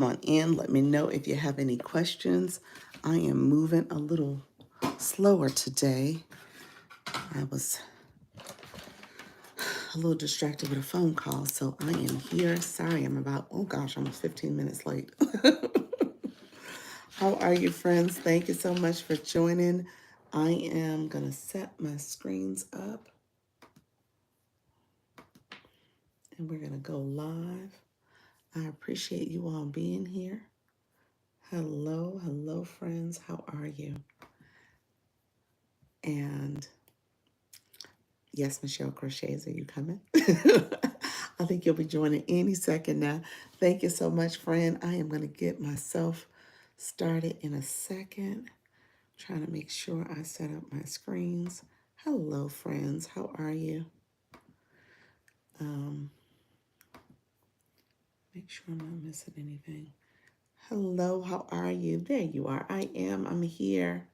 on in. Let me know if you have any questions. I am moving a little slower today. I was a little distracted with a phone call, so I am here. Sorry, I'm about, oh gosh, almost 15 minutes late. How are you, friends? Thank you so much for joining. I am going to set my screens up and we're going to go live. I appreciate you all being here. Hello, hello, friends. How are you? And yes, Michelle Crochets, are you coming? I think you'll be joining any second now. Thank you so much, friend. I am going to get myself started in a second. Trying to make sure I set up my screens. Hello, friends. How are you? Make sure I'm not missing anything. Hello, how are you? There you are. I am. I'm here.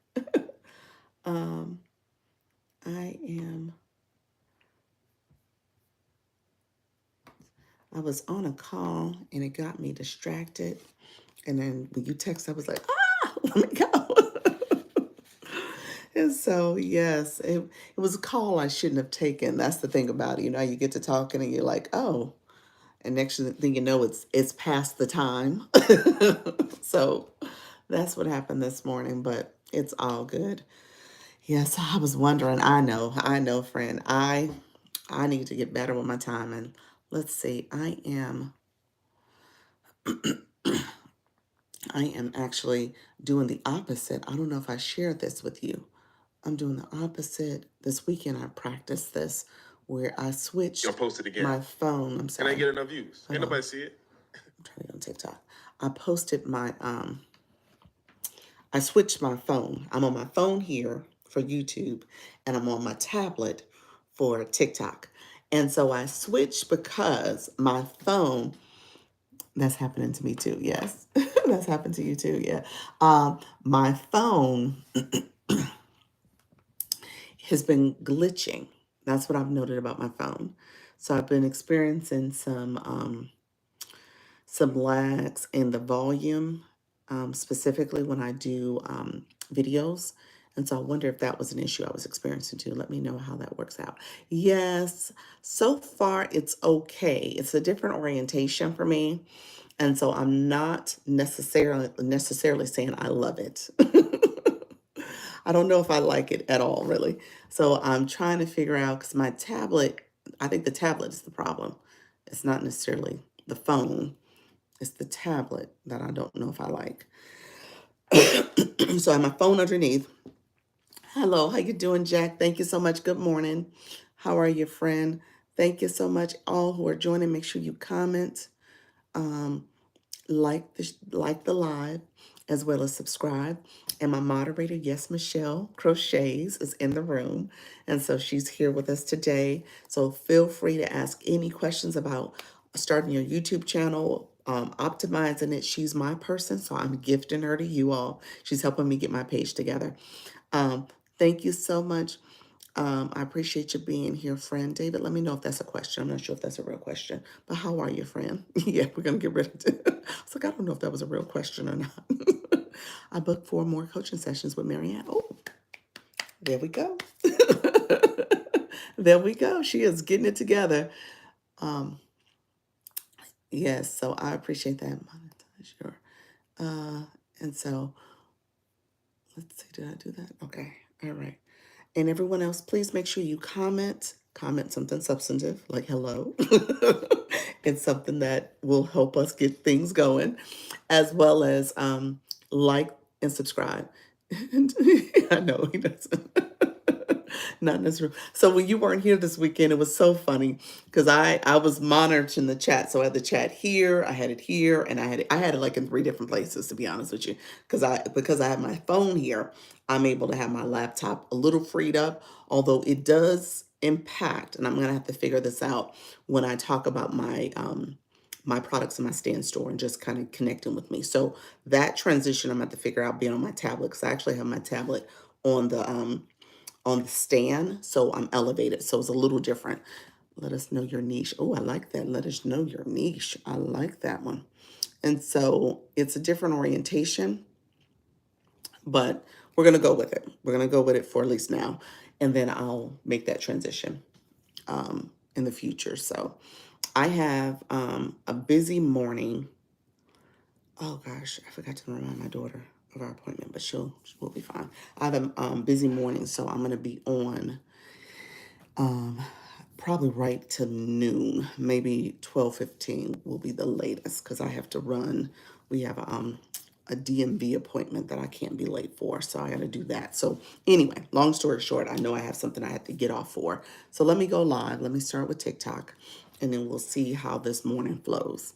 I am. I was on a call and it got me distracted. And then when you text, I was like, let me go. And so, yes, it was a call I shouldn't have taken. That's the thing about it. You know, you get to talking and you're like, oh, and next thing you know, it's past the time. So that's what happened this morning, but it's all good. Yes, I was wondering. I know, friend. I need to get better with my time. And let's see, I am actually doing the opposite. I don't know if I shared this with you. I'm doing the opposite. This weekend I practiced this where I switched Y'all post it again. my phone. I'm And sorry. I get enough views. Hold Ain't on. nobody see it. I'm trying to get on TikTok. I posted my I switched my phone. I'm on my phone here for YouTube and I'm on my tablet for TikTok. And so I switched because my phone, that's happening to me too. Yes. That's happened to you too. Yeah. My phone has been glitching. That's what I've noted about my phone. So I've been experiencing some lags in the volume, specifically when I do videos. And so I wonder if that was an issue I was experiencing too. Let me know how that works out. Yes, so far it's okay. It's a different orientation for me. And so I'm not necessarily saying I love it. I don't know if I like it at all, really. So I'm trying to figure out because my tablet, I think the tablet is the problem. It's not necessarily the phone. It's the tablet that I don't know if I like. So I have my phone underneath. Hello, how you doing, Jack? Thank you so much. Good morning. How are you, friend? Thank you so much. All who are joining, make sure you comment. Like the live as well as subscribe. And my moderator, yes, Michelle Crochets is in the room. And so she's here with us today. So feel free to ask any questions about starting your YouTube channel, optimizing it. She's my person, so I'm gifting her to you all. She's helping me get my page together. Thank you so much. I appreciate you being here, friend. David, let me know if that's a question. I'm not sure if that's a real question, but how are you, friend? Yeah, we're going to get rid of it. I was like, I don't know if that was a real question or not. I booked 4 more coaching sessions with Marianne. Oh, there we go. There we go. She is getting it together. Um, yes, so I appreciate that. Monetize your, and so let's see, did I do that? Okay, all right. And everyone else, please make sure you comment something substantive, like hello. It's something that will help us get things going, as well as like and subscribe. And I know he doesn't. Not in this room. So when you weren't here this weekend, it was so funny because I was monitoring the chat. So I had the chat here, I had it here, and I had it like in 3 different places, to be honest with you. Because I have my phone here, I'm able to have my laptop a little freed up, although it does impact, and I'm gonna have to figure this out when I talk about my products in my stand store and just kind of connecting with me. So that transition I'm gonna have to figure out being on my tablet because I actually have my tablet on the stand, so I'm elevated. So it's a little different. Let us know your niche. Oh, I like that. Let us know your niche. I like that one. And so it's a different orientation, but we're going to go with it. We're going to go with it for at least now. And then I'll make that transition in the future. So I have a busy morning. Oh gosh, I forgot to remind my daughter of our appointment, but she'll be fine. I have a busy morning, so I'm going to be on probably right to noon, maybe 12:15 will be the latest because I have to run. We have a DMV appointment that I can't be late for, so I got to do that. So anyway, long story short, I know I have something I have to get off for. So let me go live. Let me start with TikTok, and then we'll see how this morning flows.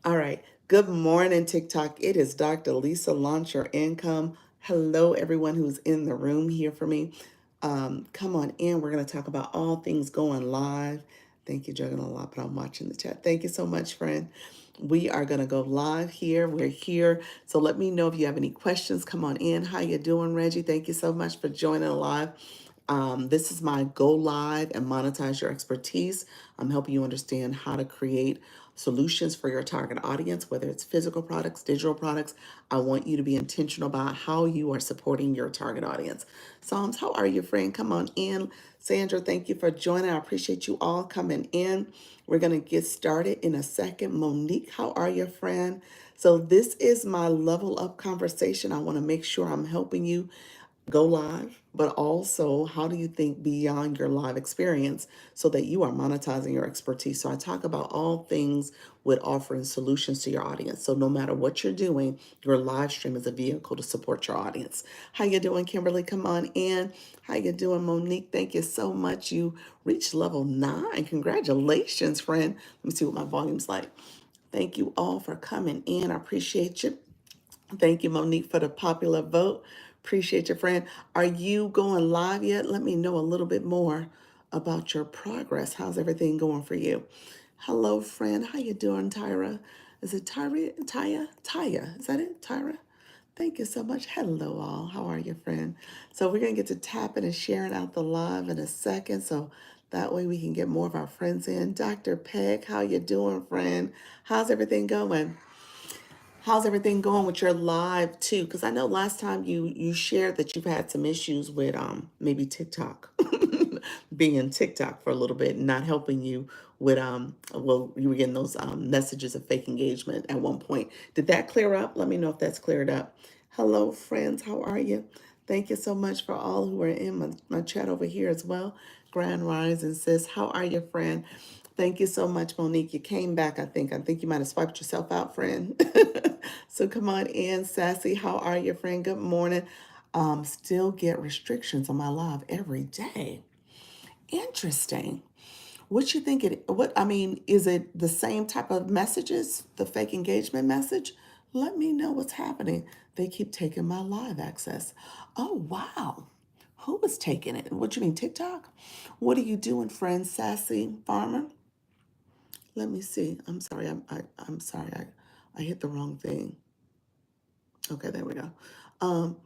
All right. Good morning, TikTok. It is Dr. Lisa Launch Your Income. Hello, everyone who's in the room here for me. Come on in. We're going to talk about all things going live. Thank you, Juggling a lot, but I'm watching the chat. Thank you so much, friend. We are going to go live here. We're here. So let me know if you have any questions. Come on in. How you doing, Reggie? Thank you so much for joining live. This is my Go Live and Monetize Your Expertise. I'm helping you understand how to create solutions for your target audience, whether it's physical products, digital products. I want you to be intentional about how you are supporting your target audience. Psalms, how are you, friend? Come on in. Sandra, thank you for joining. I appreciate you all coming in. We're going to get started in a second. Monique, how are you, friend? So this is my level up conversation. I want to make sure I'm helping you go live, but also how do you think beyond your live experience so that you are monetizing your expertise? So I talk about all things with offering solutions to your audience. So no matter what you're doing, your live stream is a vehicle to support your audience. How you doing, Kimberly? Come on in. How you doing, Monique? Thank you so much. You reached level 9. Congratulations, friend. Let me see what my volume's like. Thank you all for coming in. I appreciate you. Thank you, Monique, for the popular vote. Appreciate your friend. Are you going live yet? Let me know a little bit more about your progress. How's everything going for you? Hello, friend. How you doing, Tyra? Is it Tyra? Taya? Is that it, Tyra? Thank you so much. Hello, all. How are you, friend? So we're gonna get to tapping and sharing out the live in a second, so that way we can get more of our friends in. Dr. Peg, how you doing, friend? How's everything going? How's everything going with your live too? Because I know last time you shared that you've had some issues with maybe TikTok, being in TikTok for a little bit, and not helping you with well, you were getting those messages of fake engagement at one point. Did that clear up? Let me know if that's cleared up. Hello, friends. How are you? Thank you so much for all who are in my chat over here as well. Grand Rising says, how are you, friend? Thank you so much, Monique. You came back, I think. I think you might have swiped yourself out, friend. So come on in, Sassy. How are you, friend? Good morning. Still get restrictions on my live every day. Interesting. What you think is it the same type of messages, the fake engagement message? Let me know what's happening. They keep taking my live access. Oh, wow. Who was taking it? What you mean, TikTok? What are you doing, friend, Sassy Farmer? Let me see. I'm sorry. I'm sorry. I hit the wrong thing. Okay, there we go. Um,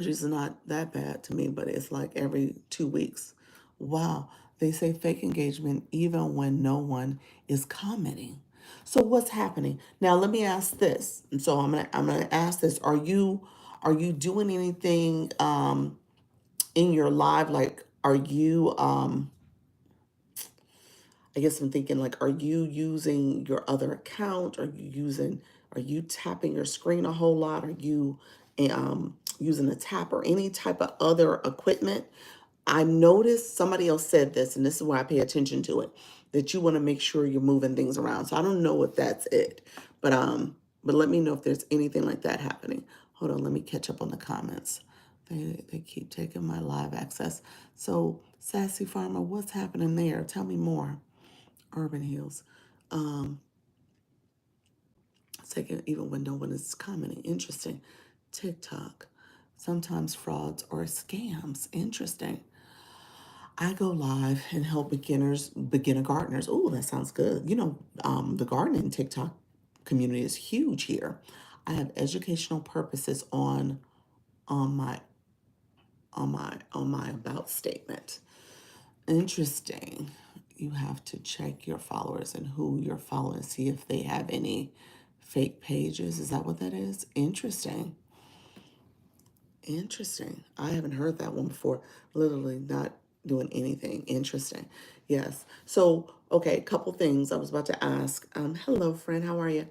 she's not that bad to me, but it's like every 2 weeks. Wow. They say fake engagement even when no one is commenting. So what's happening? Now let me ask this. And so I'm gonna ask this. Are you doing anything in your live? Like are you I guess I'm thinking like, are you using your other account? Are you tapping your screen a whole lot? Are you using a tap or any type of other equipment? I noticed somebody else said this, and this is why I pay attention to it, that you want to make sure you're moving things around. So I don't know if that's it, but let me know if there's anything like that happening. Hold on, let me catch up on the comments. They keep taking my live access. So Sassy Farmer, what's happening there? Tell me more. Urban Hills. Um, Second, even when no one is commenting. Interesting. TikTok. Sometimes frauds or scams. Interesting. I go live and help beginner gardeners. Oh, that sounds good. The gardening TikTok community is huge here. I have educational purposes on my on my about statement. Interesting. You have to check your followers and who you're following, see if they have any Fake pages, is that what that is? Interesting. Interesting. I haven't heard that one before. Literally not doing anything. Interesting. Yes. So, okay, couple things I was about to ask. Hello, friend. How are you?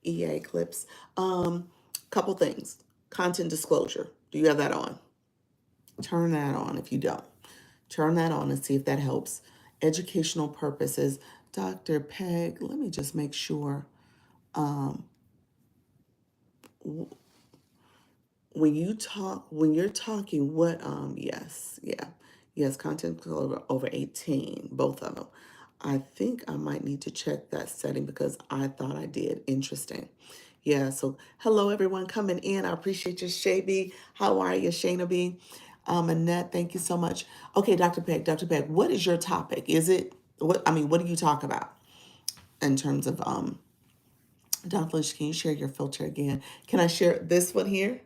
EA Clips. Couple things. Content disclosure. Do you have that on? Turn that on if you don't. Turn that on and see if that helps. Educational purposes. Dr. Peg, let me just make sure. Um, when you're talking, what, yes, yeah, yes, content over 18, both of them. I think I might need to check that setting because I thought I did. Interesting. Yeah, so hello everyone coming in. I appreciate you, Shay B. How are you, Shayna B? Annette, thank you so much. Okay, Dr. Peck, what is your topic? Is it what I mean, what do you talk about in terms of Dr. Lish, can you share your filter again? Can I share this one here?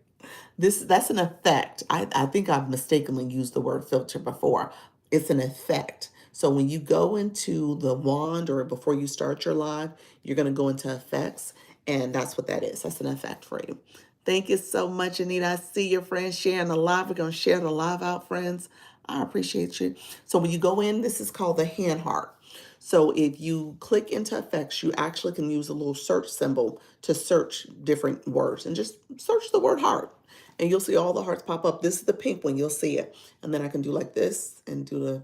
That's an effect. I think I've mistakenly used the word filter before. It's an effect. So when you go into the wand or before you start your live, you're going to go into effects, and that's what that is. That's an effect for you. Thank you so much, Anita. I see your friends sharing the live. We're going to share the live out, friends. I appreciate you. So when you go in, this is called the hand heart. So if you click into effects, you actually can use a little search symbol to search different words and just search the word heart. And you'll see all the hearts pop up. This is the pink one, you'll see it. And then I can do like this and do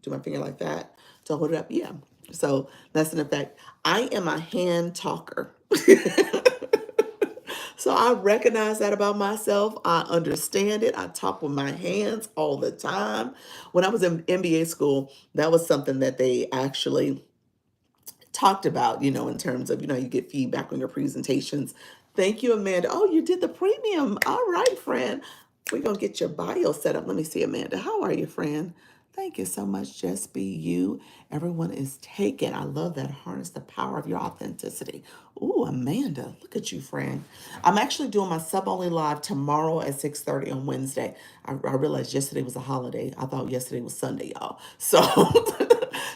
my finger like that to hold it up. Yeah. So that's an effect. I am a hand talker. So I recognize that about myself. I understand it. I talk with my hands all the time. When I was in MBA school, that was something that they actually talked about, in terms of, you get feedback on your presentations. Thank you, Amanda. Oh, you did the premium. All right, friend. We're going to get your bio set up. Let me see, Amanda. How are you, friend? Thank you so much. Just be you. Everyone is taken. I love that. Harness the power of your authenticity. Ooh, Amanda, look at you, friend. I'm actually doing my sub only live tomorrow at 6:30 on Wednesday. I realized yesterday was a holiday. I thought yesterday was Sunday, y'all. So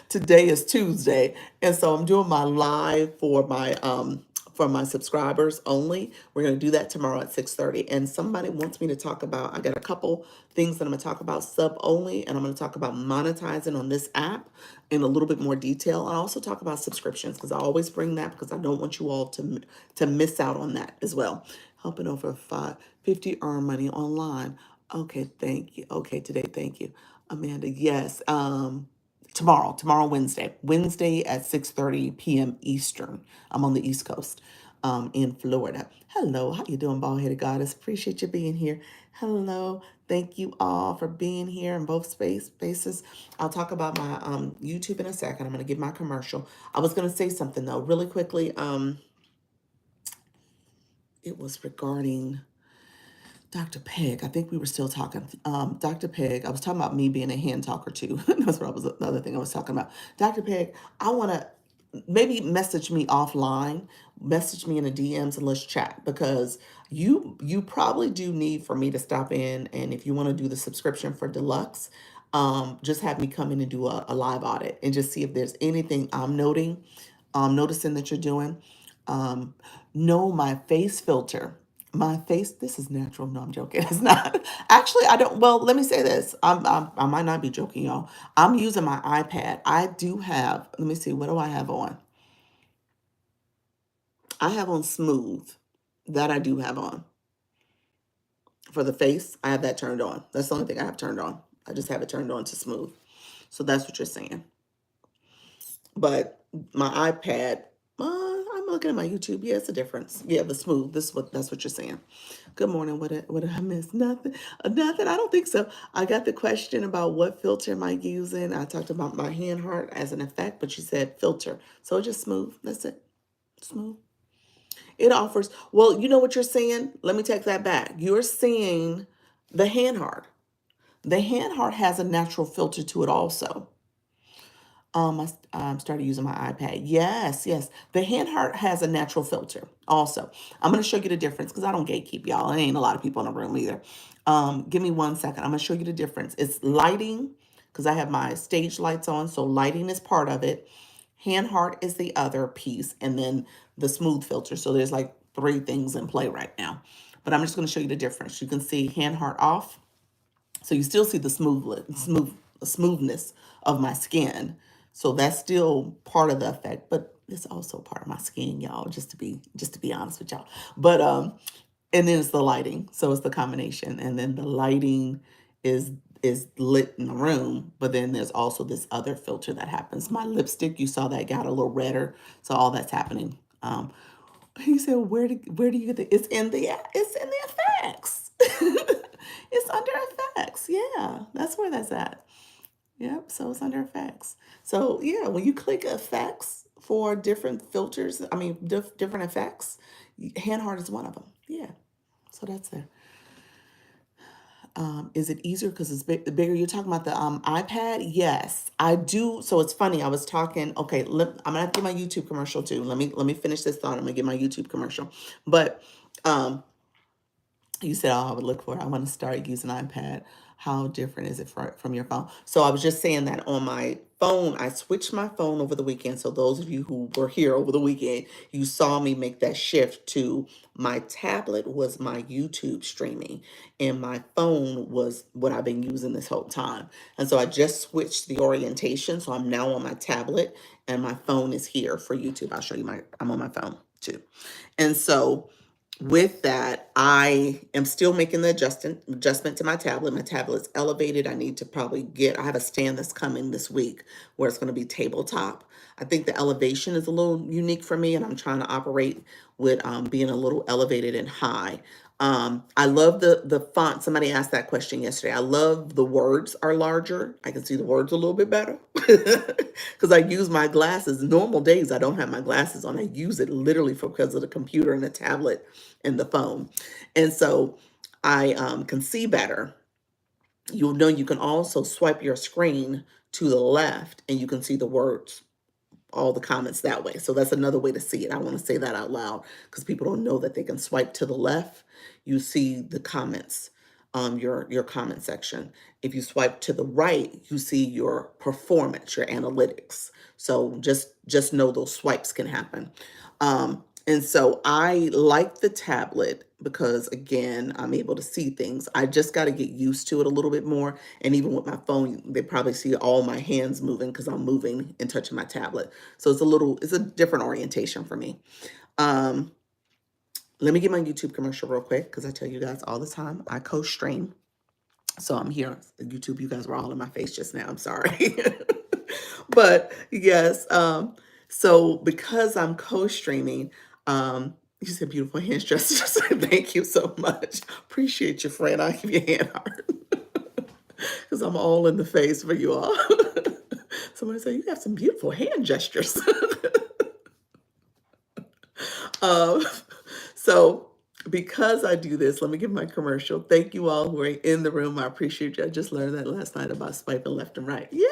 today is Tuesday. And so I'm doing my live for my subscribers only. We're going to do that tomorrow at 6:30. And somebody wants me to talk about, I got a couple things that I'm going to talk about sub only, and I'm going to talk about monetizing on this app in a little bit more detail. I also talk about subscriptions because I always bring that because I don't want you all to miss out on that as well. Helping over 550 earn money online. Okay, thank you. Okay, today, thank you. Amanda, yes. Tomorrow, Wednesday at 6:30 p.m. Eastern. I'm on the East Coast, in Florida. Hello, how you doing, bald-headed goddess? Appreciate you being here. Hello, thank you all for being here in both spaces. I'll talk about my YouTube in a second. I'm going to give my commercial. I was going to say something though, really quickly. It was regarding Dr. Peg. I think we were still talking. Dr. Peg, I was talking about me being a hand talker too. That's what I was the other thing I was talking about. Dr. Peg, I want to maybe message me offline, message me in the DMs and let's chat because you probably do need for me to stop in, and if you want to do the subscription for deluxe, just have me come in and do a live audit and just see if there's anything I'm noticing that you're doing. Um, no, my face filter. My face, this is natural. No, I'm joking. It's not. Actually, I don't. Well, let me say this. I might not be joking, y'all. I'm using my iPad. I do have, let me see, what do I have on? I have on smooth. That I do have on. For the face, I have that turned on. That's the only thing I have turned on. I just have it turned on to smooth. So that's what you're saying. But my iPad, I'm looking at my YouTube. Yeah, it's a difference. Yeah, the smooth. That's what you're saying. Good morning. What did I miss? Nothing. Nothing. I don't think so. I got the question about what filter am I using. I talked about my hand heart as an effect, but you said filter. So just smooth. That's it. Smooth. It offers. Well, you know what you're saying? Let me take that back. You're saying the hand heart. The hand heart has a natural filter to it also. I started using my iPad. Yes, yes. The hand heart has a natural filter also. I'm going to show you the difference because I don't gatekeep y'all. There ain't a lot of people in the room either. Give me 1 second. I'm going to show you the difference. It's lighting because I have my stage lights on. So lighting is part of it. Hand heart is the other piece, and then the smooth filter. So there's like three things in play right now. But I'm just going to show you the difference. You can see hand heart off. So you still see the smoothness of my skin. So that's still part of the effect, but it's also part of my skin, y'all, just to be honest with y'all. But and then it's the lighting. So it's the combination. And then the lighting is is lit in the room, but then there's also this other filter that happens. My lipstick, you saw that got a little redder. So all that's happening. He said, where do you get the it's in the effects. It's under effects. Yeah, that's where that's at. Yep, so it's under effects. So yeah, when you click effects for different filters, I mean different effects, hand heart is one of them. Yeah, so that's it. Is it easier because it's bigger? You're talking about the iPad? Yes, I do. So it's funny. I was talking. Okay, I'm gonna have to get my YouTube commercial too. Let me finish this thought. I'm gonna get my YouTube commercial. But um, you said, oh, I would look for it. I want to start using iPad. How different is it from your phone? So I was just saying that on my phone, I switched my phone over the weekend. So those of you who were here over the weekend, you saw me make that shift to my tablet was my YouTube streaming and my phone was what I've been using this whole time. And so I just switched the orientation. So I'm now on my tablet and my phone is here for YouTube. I'll show you I'm on my phone too. And so with that, I am still making the adjustment to my tablet. My tablet's elevated. I have a stand that's coming this week where it's going to be tabletop. I think the elevation is a little unique for me, and I'm trying to operate with being a little elevated and high. I love the font. Somebody asked that question yesterday. I love the words are larger. I can see the words a little bit better because I use my glasses. Normal days, I don't have my glasses on. I use it literally because of the computer and the tablet and the phone. And so I can see better. You'll know you can also swipe your screen to the left and you can see the words, all the comments that way. So that's another way to see it. I want to say that out loud because people don't know that they can swipe to the left. You see the comments, your comment section. If you swipe to the right, you see your performance, your analytics. So just know those swipes can happen. And so I like the tablet because again, I'm able to see things. I just got to get used to it a little bit more. And even with my phone, they probably see all my hands moving because I'm moving and touching my tablet. So it's a different orientation for me. Um, Let me get my YouTube commercial real quick because I tell you guys all the time, I co-stream. So I'm here. YouTube, you guys were all in my face just now. I'm sorry. But yes, so because I'm co-streaming, you said beautiful hands gestures. Thank you so much. Appreciate you, friend. I'll give you a hand heart. Because I'm all in the face for you all. Somebody said, you have some beautiful hand gestures. Um, so because I do this, let me give my commercial. Thank you all who are in the room. I appreciate you. I just learned that last night about swiping left and right. Yeah,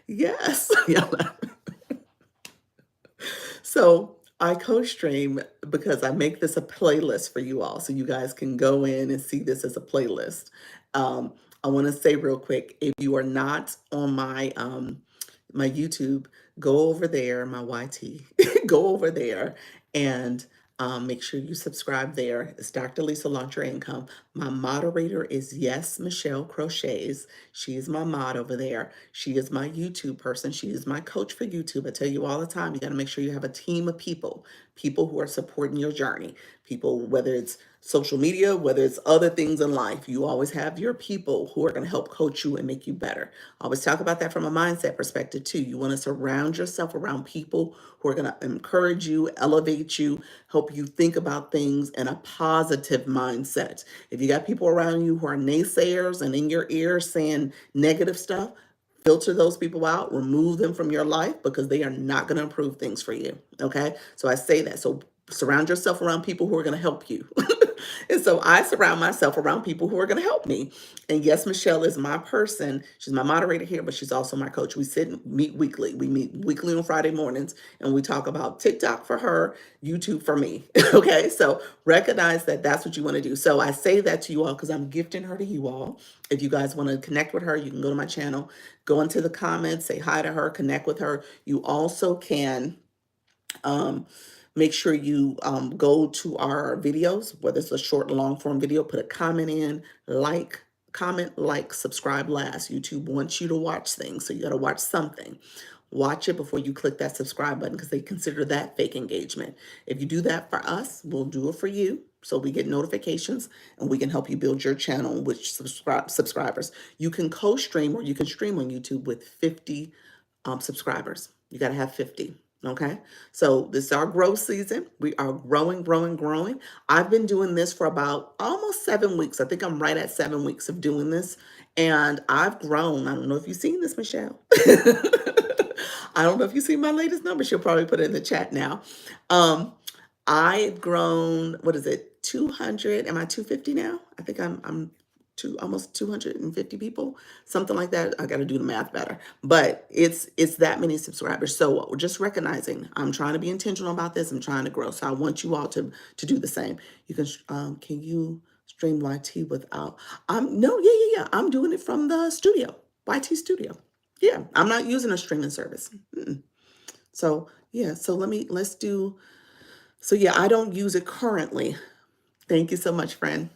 yes. Yeah. So I co-stream because I make this a playlist for you all. So you guys can go in and see this as a playlist. I want to say real quick, if you are not on my YouTube, go over there, my YT, go over there and make sure you subscribe there. It's Dr. Lisa Launch Your Income. My moderator is Yes Michelle Crochets. She is my mod over there. She is my YouTube person. She is my coach for YouTube. I tell you all the time, you got to make sure you have a team of people who are supporting your journey. People, whether it's social media, whether it's other things in life, you always have your people who are going to help coach you and make you better. I always talk about that from a mindset perspective too. You want to surround yourself around people who are going to encourage you, elevate you, help you think about things in a positive mindset. If you got people around you who are naysayers and in your ear saying negative stuff, filter those people out, remove them from your life because they are not going to improve things for you. Okay. So I say that. So surround yourself around people who are going to help you. And so I surround myself around people who are going to help me. And yes, Michelle is my person. She's my moderator here, but she's also my coach. We sit and meet weekly. We meet weekly on Friday mornings and we talk about TikTok for her, YouTube for me. Okay. So recognize that that's what you want to do. So I say that to you all because I'm gifting her to you all. If you guys want to connect with her, you can go to my channel, go into the comments, say hi to her, connect with her. You also can um, make sure you go to our videos, whether it's a short or long form video, put a comment in, comment, like, subscribe last. YouTube wants you to watch things, so you got to watch something. Watch it before you click that subscribe button because they consider that fake engagement. If you do that for us, we'll do it for you. So we get notifications and we can help you build your channel with subscribers. You can co-stream or you can stream on YouTube with 50 subscribers. You got to have 50. Okay. So this is our growth season. We are growing, growing, growing. I've been doing this for about almost 7 weeks. I think I'm right at 7 weeks of doing this. And I've grown. I don't know if you've seen this, Michelle. I don't know if you've seen my latest number. She'll probably put it in the chat now. Um, I've grown, what is it, 200? Am I 250 now? I think I'm almost 250 people, something like that. I got to do the math better, but it's that many subscribers. So just recognizing I'm trying to be intentional about this. I'm trying to grow. So I want you all to do the same. You can you stream YT without, no, yeah. I'm doing it from the studio, YT studio. Yeah, I'm not using a streaming service. Mm-mm. So yeah, so let's do, so yeah, I don't use it currently. Thank you so much, friend.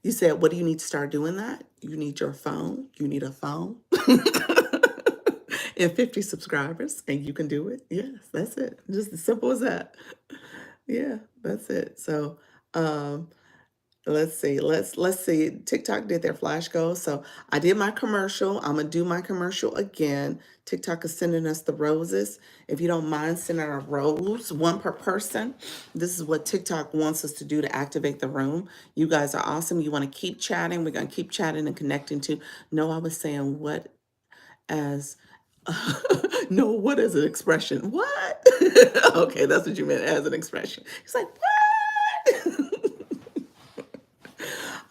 You said, what do you need to start doing that? You need your phone. You need a phone and 50 subscribers, and you can do it. Yes, that's it. Just as simple as that. Yeah, that's it. So, um, let's see. Let's see. TikTok did their flash goals. So I did my commercial. I'm gonna do my commercial again. TikTok is sending us the roses. If you don't mind sending a rose, one per person. This is what TikTok wants us to do to activate the room. You guys are awesome. You want to keep chatting. We're gonna keep chatting and connecting to. No, I was saying what as no, what is an expression? What? Okay, that's what you meant as an expression. It's like, what?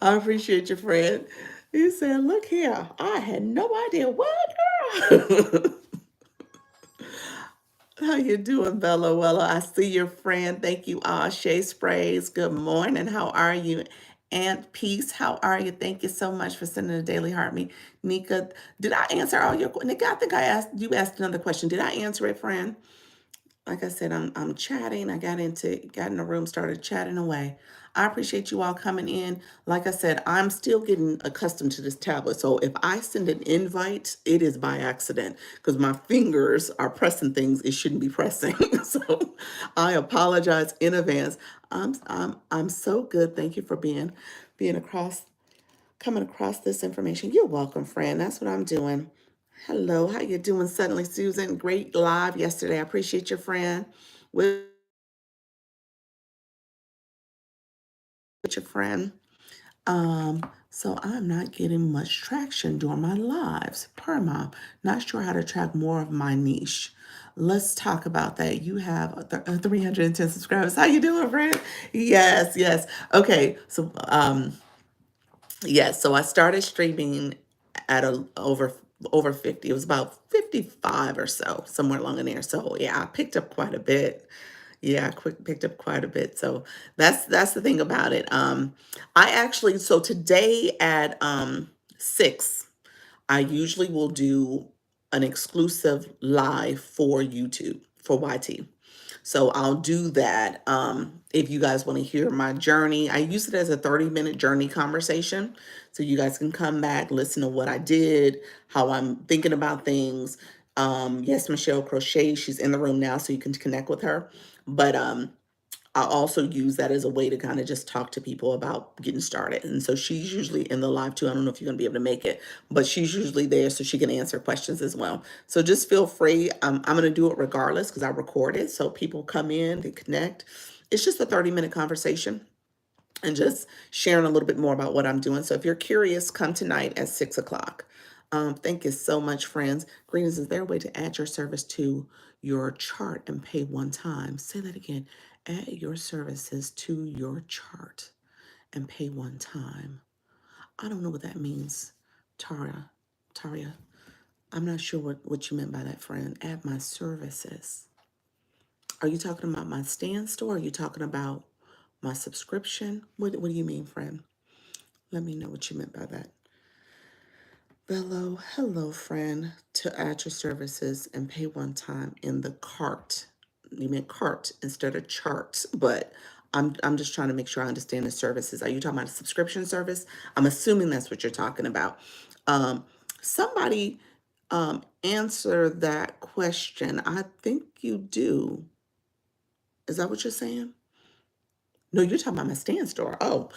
I appreciate your friend. You said, look here, I had no idea. What, girl? How you doing, Bella? Well, I see your friend. Thank you, Shay Sprays. Good morning. How are you? Aunt Peace, how are you? Thank you so much for sending a daily heart me. Nika, did I answer all your questions? Nika, I think you asked another question. Did I answer it, friend? Like I said, I'm chatting. I got in the room, started chatting away. I appreciate you all coming in. Like I said, I'm still getting accustomed to this tablet. So if I send an invite, it is by accident because my fingers are pressing things it shouldn't be pressing. So I apologize in advance. I'm so good. Thank you for being coming across this information. You're welcome, friend. That's what I'm doing. Hello, how you doing? Suddenly, Susan, great live yesterday. I appreciate your friend. With your friend. So I'm not getting much traction during my lives. Perma, not sure how to track more of my niche. Let's talk about that. You have 310 subscribers. How you doing, friend? Yes. Okay, so yes, so I started streaming at over 50. It was about 55 or so, somewhere along in there. So yeah, I picked up quite a bit. Yeah, picked up quite a bit. So that's the thing about it. I actually, so today at 6, I usually will do an exclusive live for YouTube for YT. So I'll do that. If you guys want to hear my journey, I use it as a 30-minute journey conversation. So you guys can come back, listen to what I did, how I'm thinking about things. Yes, Michelle Crochet, she's in the room now, so you can connect with her. But I also use that as a way to kind of just talk to people about getting started. And so she's usually in the live too. I don't know if you're going to be able to make it, but she's usually there so she can answer questions as well. So just feel free. I'm going to do it regardless because I record it. So people come in, they connect. It's just a 30-minute conversation and just sharing a little bit more about what I'm doing. So if you're curious, come tonight at 6 o'clock. Thank you so much, friends. Greetings. Is there a way to add your service to your chart and pay one time? Say that again. Add your services to your chart and pay one time. I don't know what that means, Tara. Taria. I'm not sure what you meant by that, friend. Add my services. Are you talking about my stand store? Are you talking about my subscription? What do you mean, friend? Let me know what you meant by that. Bello, hello, friend. To add your services and pay one time in the cart. You meant cart instead of charts, but I'm just trying to make sure I understand the services. Are you talking about a subscription service? I'm assuming that's what you're talking about. Um, somebody answer that question. I think you do. Is that what you're saying? No, you're talking about my stand store. Oh,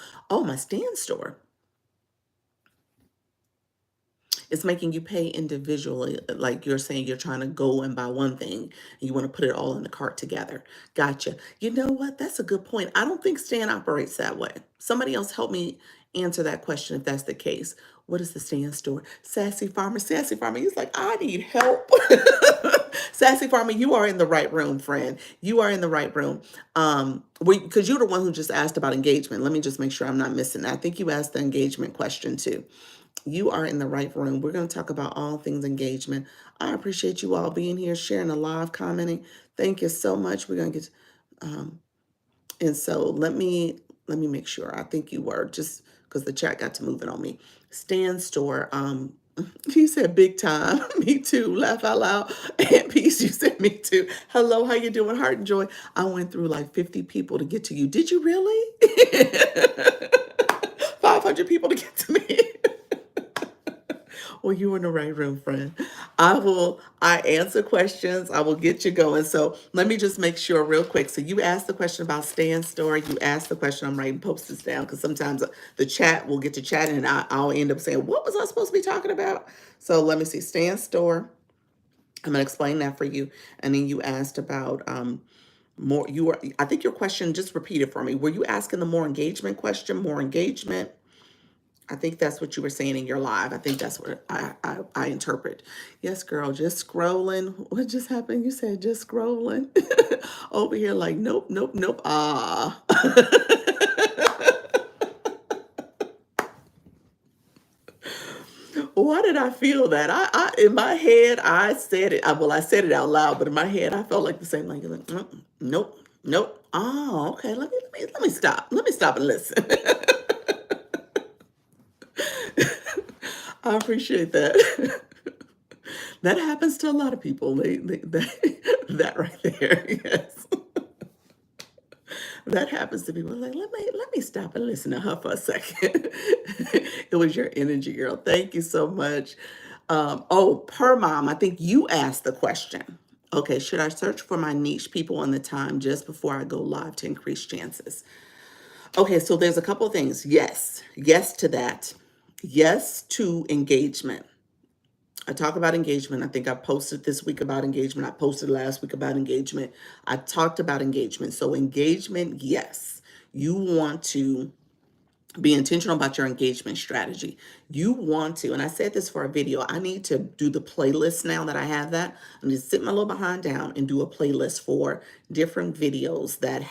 my stand store. It's making you pay individually. Like you're saying, you're trying to go and buy one thing and you want to put it all in the cart together. Gotcha. You know what? That's a good point. I don't think Stan operates that way. Somebody else help me answer that question if that's the case. What is the Stan store? Sassy Farmer. He's like, I need help. Sassy Farmer, you are in the right room, friend. You are in the right room. Because you're the one who just asked about engagement. Let me just make sure I'm not missing that. I think you asked the engagement question too. You are in the right room. We're going to talk about all things engagement. I appreciate you all being here, sharing the live, commenting. Thank you so much. We're going to get, um, and so let me make sure. I think you were just because the chat got to moving on me. Stan store. He said big time. Me too. Laugh out loud. And peace. You said me too. Hello, how you doing? Heart and joy. I went through like 50 people to get to you. Did you really? 500 people to get to me. Well, you were in the right room, friend. I answer questions. I will get you going. So let me just make sure real quick. So you asked the question about stand store. You asked the question. I'm writing post-its down because sometimes the chat will get to chatting and I'll end up saying, what was I supposed to be talking about? So let me see, stand store. I'm going to explain that for you. And then you asked about more, I think your question, just repeat it for me. Were you asking the more engagement question, more engagement? I think that's what you were saying in your live. I think that's what I interpret. Yes, girl, just scrolling. What just happened? You said just scrolling. Over here like, nope, nope, nope. Ah. Why did I feel that? In my head, I said it. Well, I said it out loud, but in my head, I felt like the same like, nope, nope. Oh, okay. Let me stop. Let me stop and listen. I appreciate that. That happens to a lot of people. That right there, yes. That happens to people. Like, let me stop and listen to her for a second. It was your energy, girl. Thank you so much. Oh, per mom, I think you asked the question. Okay, should I search for my niche people on the time just before I go live to increase chances? Okay, so there's a couple of things. Yes to that. Yes to engagement. I talk about engagement. I think I posted this week about engagement. I posted last week about engagement. I talked about engagement. So engagement, yes. You want to be intentional about your engagement strategy. You want to, and I said this for a video, I need to do the playlist now that I have that. I'm just sit my little behind down and do a playlist for different videos that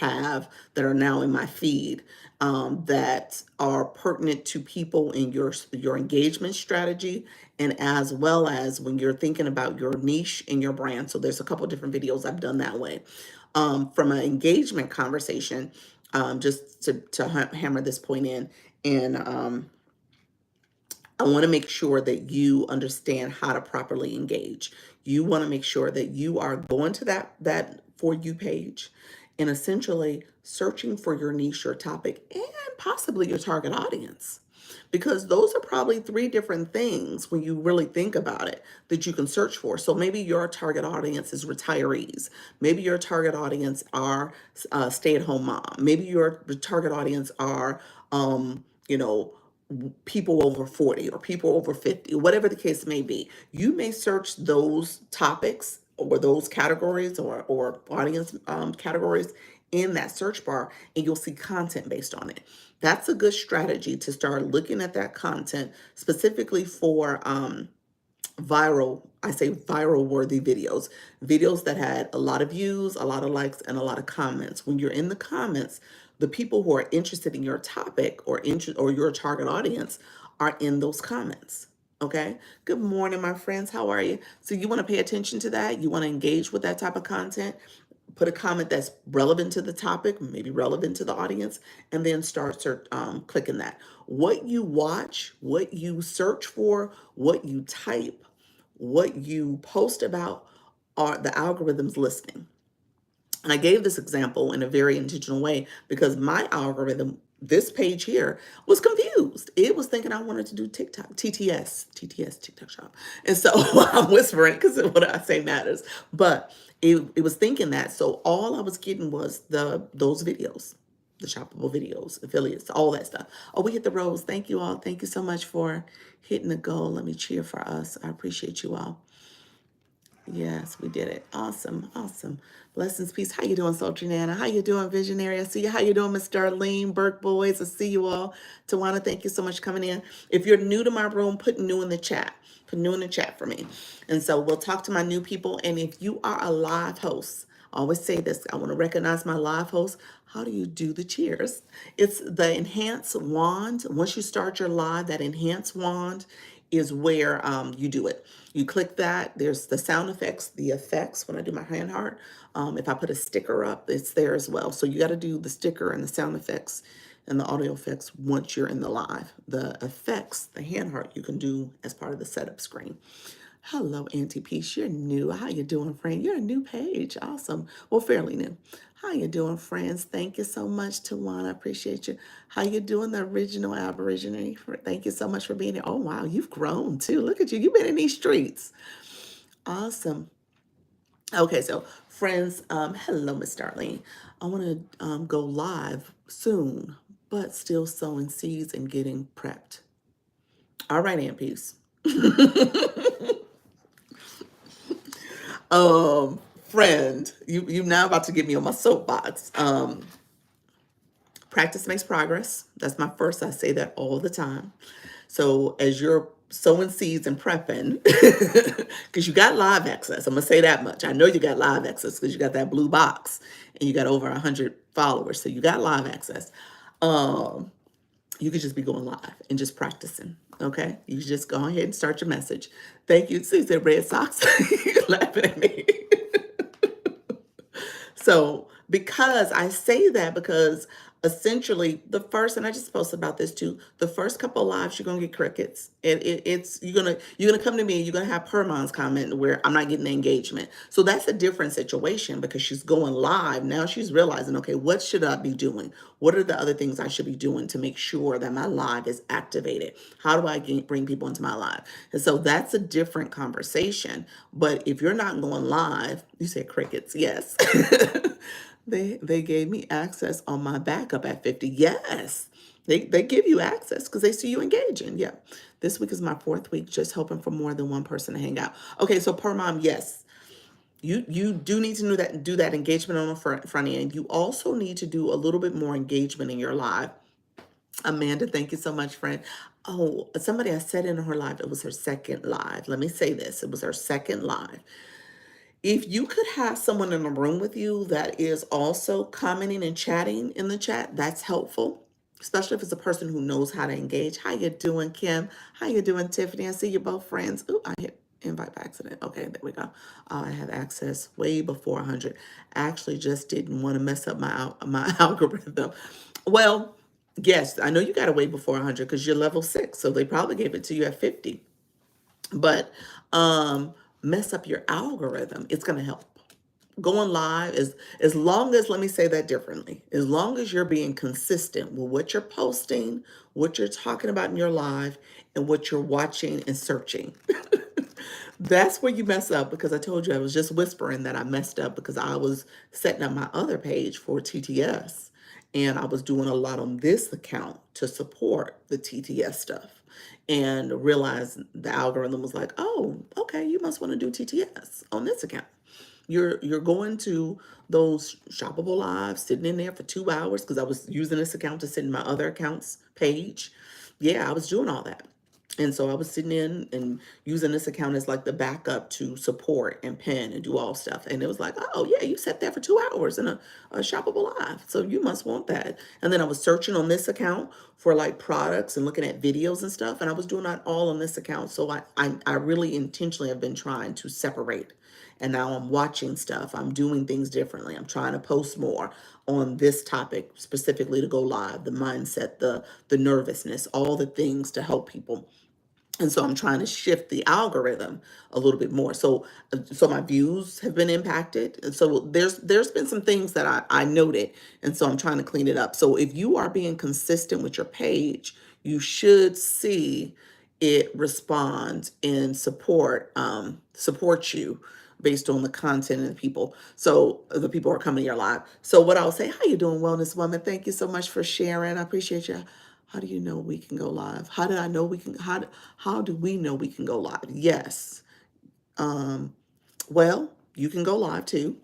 are now in my feed that are pertinent to people in your engagement strategy, and as well as when you're thinking about your niche and your brand. So there's a couple different videos I've done that way. From an engagement conversation, just to hammer this point in, and I want to make sure that you understand how to properly engage. You want to make sure that you are going to that For You page and essentially searching for your niche or topic and possibly your target audience. Because those are probably three different things when you really think about it that you can search for. So maybe your target audience is retirees. Maybe your target audience are stay-at-home mom. Maybe your target audience are, you know, people over 40 or people over 50, whatever the case may be. You may search those topics or those categories or audience categories in that search bar, and you'll see content based on it. That's a good strategy to start looking at that content specifically for I say viral worthy videos, videos that had a lot of views, a lot of likes, and a lot of comments. When you're in the comments, the people who are interested in your topic or your target audience are in those comments. Okay. Good morning, my friends. How are you? So you want to pay attention to that. You want to engage with that type of content. Put a comment that's relevant to the topic, maybe relevant to the audience, and then start clicking that. What you watch, what you search for, what you type, what you post about are the algorithms listening. And I gave this example in a very intentional way because my algorithm, this page here, was confused. It was thinking I wanted to do TikTok, TTS, TikTok shop. And so I'm whispering because what I say matters. But it was thinking that. So all I was getting was those videos, the shoppable videos, affiliates, all that stuff. Oh, we hit the roads. Thank you all. Thank you so much for hitting the goal. Let me cheer for us. I appreciate you all. Yes, we did it. Awesome, awesome. Blessings, peace. How you doing, Sultry Nana? How you doing, Visionary? I see you. How you doing, Miss Darlene, Burke Boys? I see you all. Tawana, thank you so much for coming in. If you're new to my room, put new in the chat. Put new in the chat for me. And so we'll talk to my new people. And if you are a live host, I always say this, I want to recognize my live host. How do you do the cheers? It's the enhance wand. Once you start your live, that enhance wand is where you do it. You click that. There's the sound effects, the effects when I do my hand heart. If I put a sticker up, it's there as well. So you got to do the sticker and the sound effects and the audio effects once you're in the live. The effects, the hand heart, you can do as part of the setup screen. Hello, Auntie Peace. You're new. How you doing, friend? You're a new page. Awesome. Well, fairly new. How you doing, friends? Thank you so much, Tawana. I appreciate you. How you doing, the original Aborigine? Thank you so much for being here. Oh, wow. You've grown, too. Look at you. You've been in these streets. Awesome. Okay, so friends, hello, Miss Darlene. I want to go live soon, but still sowing seeds and getting prepped. All right, Aunt Peace. Friend, you now about to get me on my soapbox. Practice makes progress. That's my first. I say that all the time. So as you're sowing seeds and prepping, because you got live access, I'm gonna say that much. I know you got live access because you got that blue box and you got over 100 followers. So you got live access. You could just be going live and just practicing. Okay, you just go ahead and start your message. Thank you. See, said red socks. You're laughing at me. So, because I say that, because essentially the first, and I just posted about this too, the first couple of lives you're gonna get crickets. It's you're gonna come to me and you're gonna have Permon's comment where I'm not getting the engagement. So that's a different situation because she's going live now. She's realizing, okay, what should I be doing? What are the other things I should be doing to make sure that my live is activated? How do I bring people into my live? And so that's a different conversation. But if you're not going live, you said crickets, yes. They gave me access on my backup at 50. Yes. They give you access because they see you engaging. Yeah. This week is my fourth week, just hoping for more than one person to hang out. Okay, so per mom, yes. You do need to do that engagement on the front end. You also need to do a little bit more engagement in your live. Amanda, thank you so much, friend. Oh, somebody I said in her live, it was her second live. Let me say this. It was her second live. If you could have someone in the room with you that is also commenting and chatting in the chat, that's helpful, especially if it's a person who knows how to engage. How you doing, Kim? How you doing, Tiffany? I see you both friends. Ooh, I hit invite by accident. Okay, there we go. I have access way before 100. I actually just didn't want to mess up my algorithm. Well, yes, I know you got to way before 100 because you're level 6, so they probably gave it to you at 50. But mess up your algorithm, it's going to help. Going live is, as long as, let me say that differently, as long as you're being consistent with what you're posting, what you're talking about in your live, and what you're watching and searching. That's where you mess up, because I told you I was just whispering that I messed up because I was setting up my other page for TTS and I was doing a lot on this account to support the TTS stuff, and realized the algorithm was like, oh, okay, you must want to do TTS on this account. You're going to those shoppable lives, sitting in there for 2 hours, because I was using this account to sit in my other account's page. Yeah, I was doing all that. And so I was sitting in and using this account as like the backup to support and pin and do all stuff. And it was like, oh yeah, you set that for 2 hours in a shoppable live. So you must want that. And then I was searching on this account for like products and looking at videos and stuff. And I was doing that all on this account. So I really intentionally have been trying to separate. And now I'm watching stuff. I'm doing things differently. I'm trying to post more on this topic specifically to go live, the mindset, the nervousness, all the things to help people. And so I'm trying to shift the algorithm a little bit more. So my views have been impacted. And so there's been some things that I noted. And so I'm trying to clean it up. So if you are being consistent with your page, you should see it respond and support you based on the content and the people. So the people are coming to your live. So what I'll say, how you doing, Wellness Woman? Thank you so much for sharing. I appreciate you. How do you know we can go live? How did I know we can? How do we know we can go live? Yes. Um, well, you can go live too.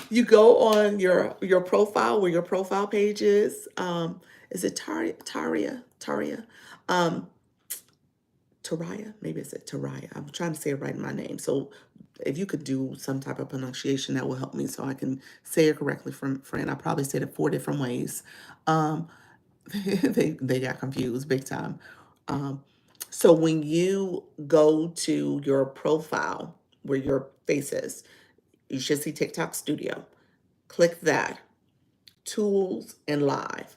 You go on your profile where your profile page is. Is it Taria? Um, Taraya? Maybe it's Taraya. I'm trying to say it right in my name. So if you could do some type of pronunciation, that will help me so I can say it correctly, friend. I probably said it 4 different ways. Um, they got confused big time. Um, so when you go to your profile where your face is, you should see TikTok Studio. Click that, tools and live.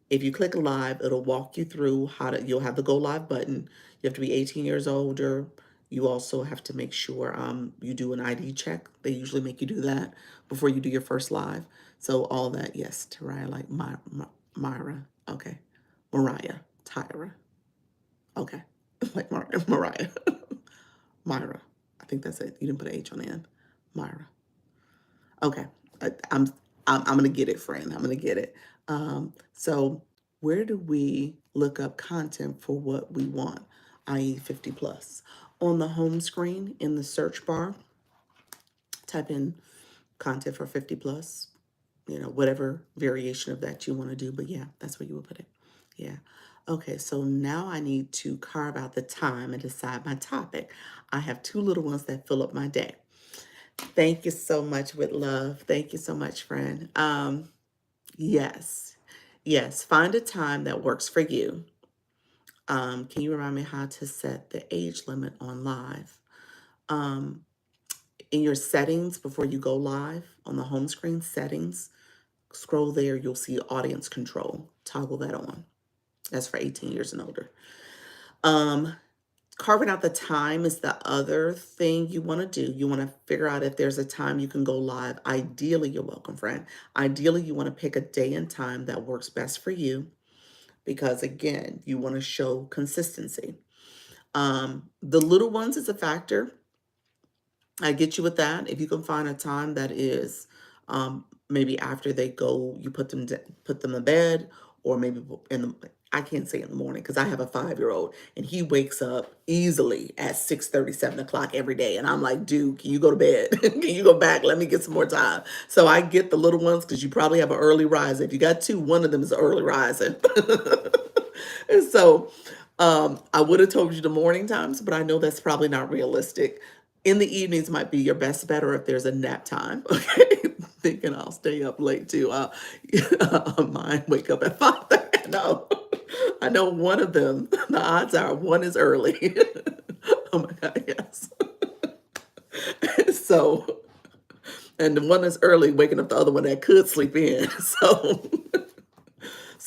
If you click live, it'll walk you through you'll have the go live button. You have to be 18 years older. You also have to make sure you do an ID check. They usually make you do that before you do your first live. So all that, yes, Tyra, like Myra, okay. Mariah, Tyra, okay. Like Mariah, Myra. I think that's it. You didn't put an H on the end. Myra. Okay, I, I'm I'm gonna get it, friend. I'm gonna get it. So where do we look up content for what we want, i.e., 50 plus? On the home screen in the search bar, type in content for 50 plus. Whatever variation of that you want to do. But yeah, that's where you would put it. Yeah. Okay, so now I need to carve out the time and decide my topic. I have two little ones that fill up my day. Thank you so much with love. Thank you so much, friend. Yes. Yes. Find a time that works for you. Can you remind me how to set the age limit on live? Um, in your settings before you go live on the home screen settings, scroll there, you'll see audience control. Toggle that on. That's for 18 years and older. Um, Carving out the time is the other thing you want to do. You want to figure out if there's a time you can go live. Ideally, you're welcome, friend. Ideally, you want to pick a day and time that works best for you because, again, you want to show consistency. The little ones is a factor. I get you with that. If you can find a time that is maybe after they go, you put them in bed, or maybe in the I can't say in the morning because I have a 5-year-old and he wakes up easily at 6:30, 7 o'clock every day. And I'm like, dude, can you go to bed? Can you go back? Let me get some more time. So I get the little ones because you probably have an early riser. If you got two, one of them is an early riser. And so I would have told you the morning times, but I know that's probably not realistic. In the evenings might be your best bet, or if there's a nap time. Okay, thinking I'll stay up late too. Mine wake up at 5:30. No, I know one of them. The odds are one is early. Oh my God, yes. So, and the one that's early waking up the other one that could sleep in. So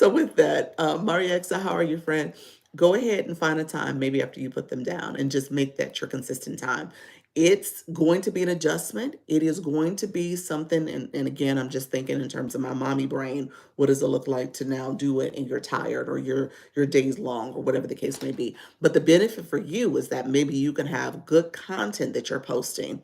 with that, Marietta, how are you, friend? Go ahead and find a time, maybe after you put them down, and just make that your consistent time. It's going to be an adjustment. It is going to be something, and again, I'm just thinking in terms of my mommy brain, what does it look like to now do it and you're tired or your day's long or whatever the case may be. But the benefit for you is that maybe you can have good content that you're posting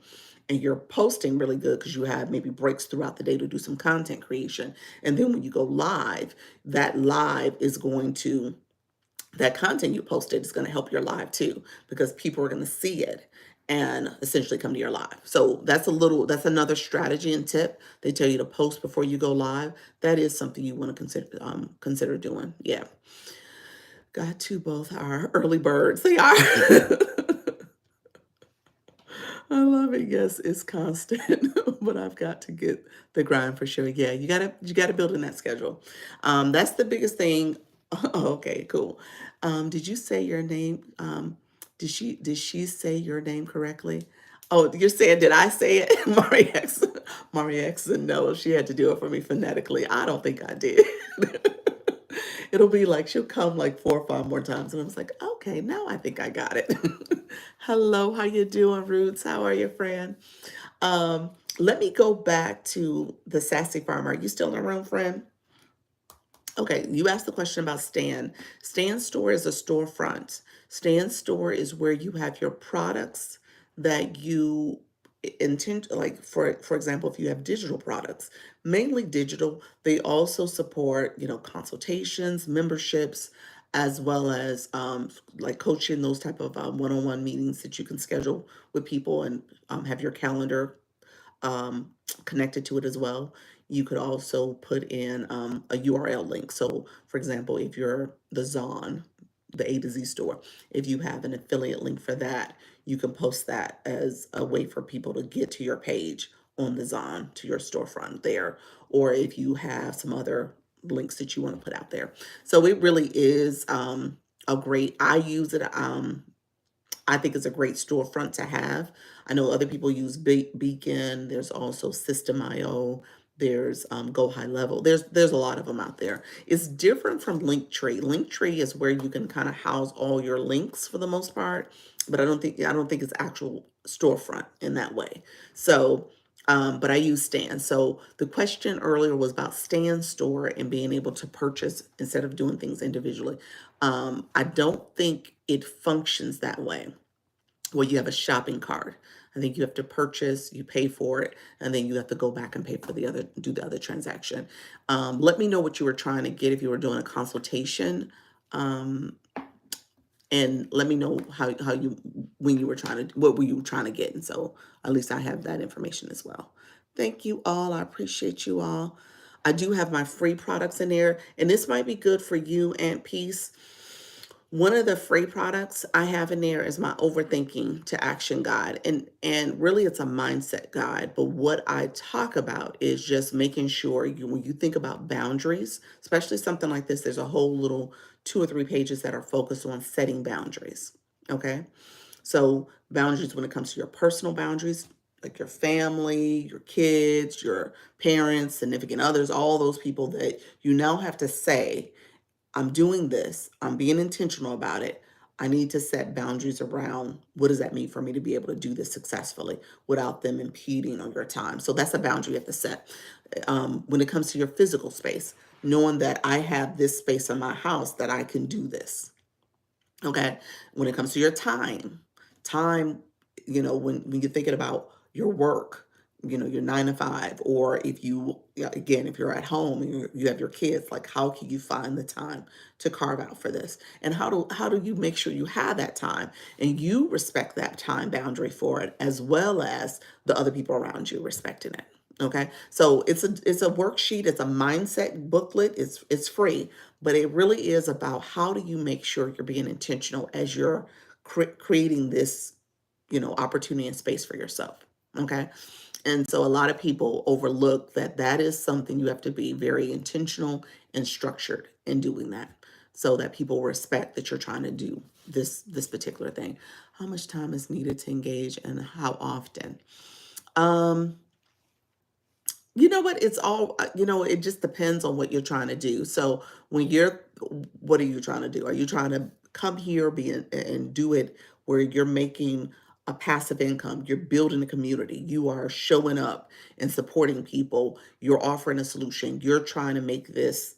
and you're posting really good because you have maybe breaks throughout the day to do some content creation. And then when you go live, that live is going to, that content you posted is going to help your live too, because people are going to see it and essentially come to your live. So that's another strategy and tip. They tell you to post before you go live. That is something you want to consider doing. Yeah. got to both are early birds. They are. I love it. Yes, it's constant, but I've got to get the grind for sure. Yeah, you gotta build in that schedule. That's the biggest thing. Okay, cool. Did you say your name? Did she say your name correctly? Oh, you're saying did I say it? Marie X said no, she had to do it for me phonetically. I don't think I did. It'll be like she'll come like 4 or 5 more times, and I was like, okay, now I think I got it. Hello, how you doing, Roots? How are you, friend? Um, Let me go back to the sassy farmer. Are you still in the room, friend? Okay, you asked the question about Stan. Stan Store is a storefront. Stan Store is where you have your products that you intend, like for example, if you have digital products, mainly digital, they also support, consultations, memberships, as well as like coaching, those type of one-on-one meetings that you can schedule with people and have your calendar um, connected to it as well. You could also put in a URL link. So, for example, if you're the Zon, the A to Z store, if you have an affiliate link for that, you can post that as a way for people to get to your page on the Zon, to your storefront there. Or if you have some other links that you want to put out there. So it really is a great, I use it. I think it's a great storefront to have. I know other people use Beacon. There's also System.io. There's Go High Level. There's a lot of them out there. It's different from Linktree. Linktree is where you can kind of house all your links for the most part, but I don't think it's actual storefront in that way. So, but I use Stan. So the question earlier was about Stan Store and being able to purchase instead of doing things individually. I don't think it functions that way where you have a shopping cart. I think you have to purchase, you pay for it, and then you have to go back and pay for do the other transaction. Let me know what you were trying to get if you were doing a consultation. Um, and let me know how you when you were trying to what were you trying to get, and so at least I have that information as well. Thank you all. I appreciate you all. I do have my free products in there, and this might be good for you, Aunt Peace. One of the free products I have in there is my overthinking to action guide. And really it's a mindset guide, but what I talk about is just making sure you when you think about boundaries, especially something like this, there's a whole little 2 or 3 pages that are focused on setting boundaries. Okay? So boundaries when it comes to your personal boundaries, like your family, your kids, your parents, significant others, all those people that you now have to say I'm doing this. I'm being intentional about it. I need to set boundaries around what does that mean for me to be able to do this successfully without them impeding on your time. So that's a boundary you have to set. When it comes to your physical space, knowing that I have this space in my house that I can do this. Okay. When it comes to your time, when you're thinking about your work, your 9 to 5, or if you, yeah, again, if you're at home and you have your kids, like how can you find the time to carve out for this? And how do you make sure you have that time and you respect that time boundary for it, as well as the other people around you respecting it? Okay. So it's a worksheet, it's a mindset booklet, it's free, but it really is about how do you make sure you're being intentional as you're creating this, opportunity and space for yourself. Okay. And so a lot of people overlook that that is something you have to be very intentional and structured in doing that so that people respect that you're trying to do this particular thing. How much time is needed to engage and how often? Um, you know what? It's all, it just depends on what you're trying to do. So what are you trying to do? Are you trying to come here and do it where you're making a passive income? You're building a community. You are showing up and supporting people. You're offering a solution. You're trying to make this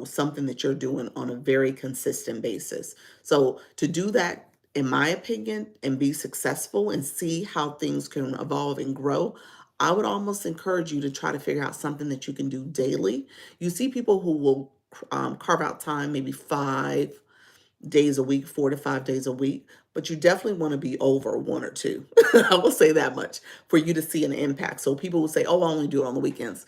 something that you're doing on a very consistent basis. So to do that, in my opinion, and be successful and see how things can evolve and grow, I would almost encourage you to try to figure out something that you can do daily. You see people who will carve out time, maybe 5 days a week, 4 to 5 days a week, but you definitely want to be over 1 or 2. I will say that much for you to see an impact. So people will say, oh, I only do it on the weekends.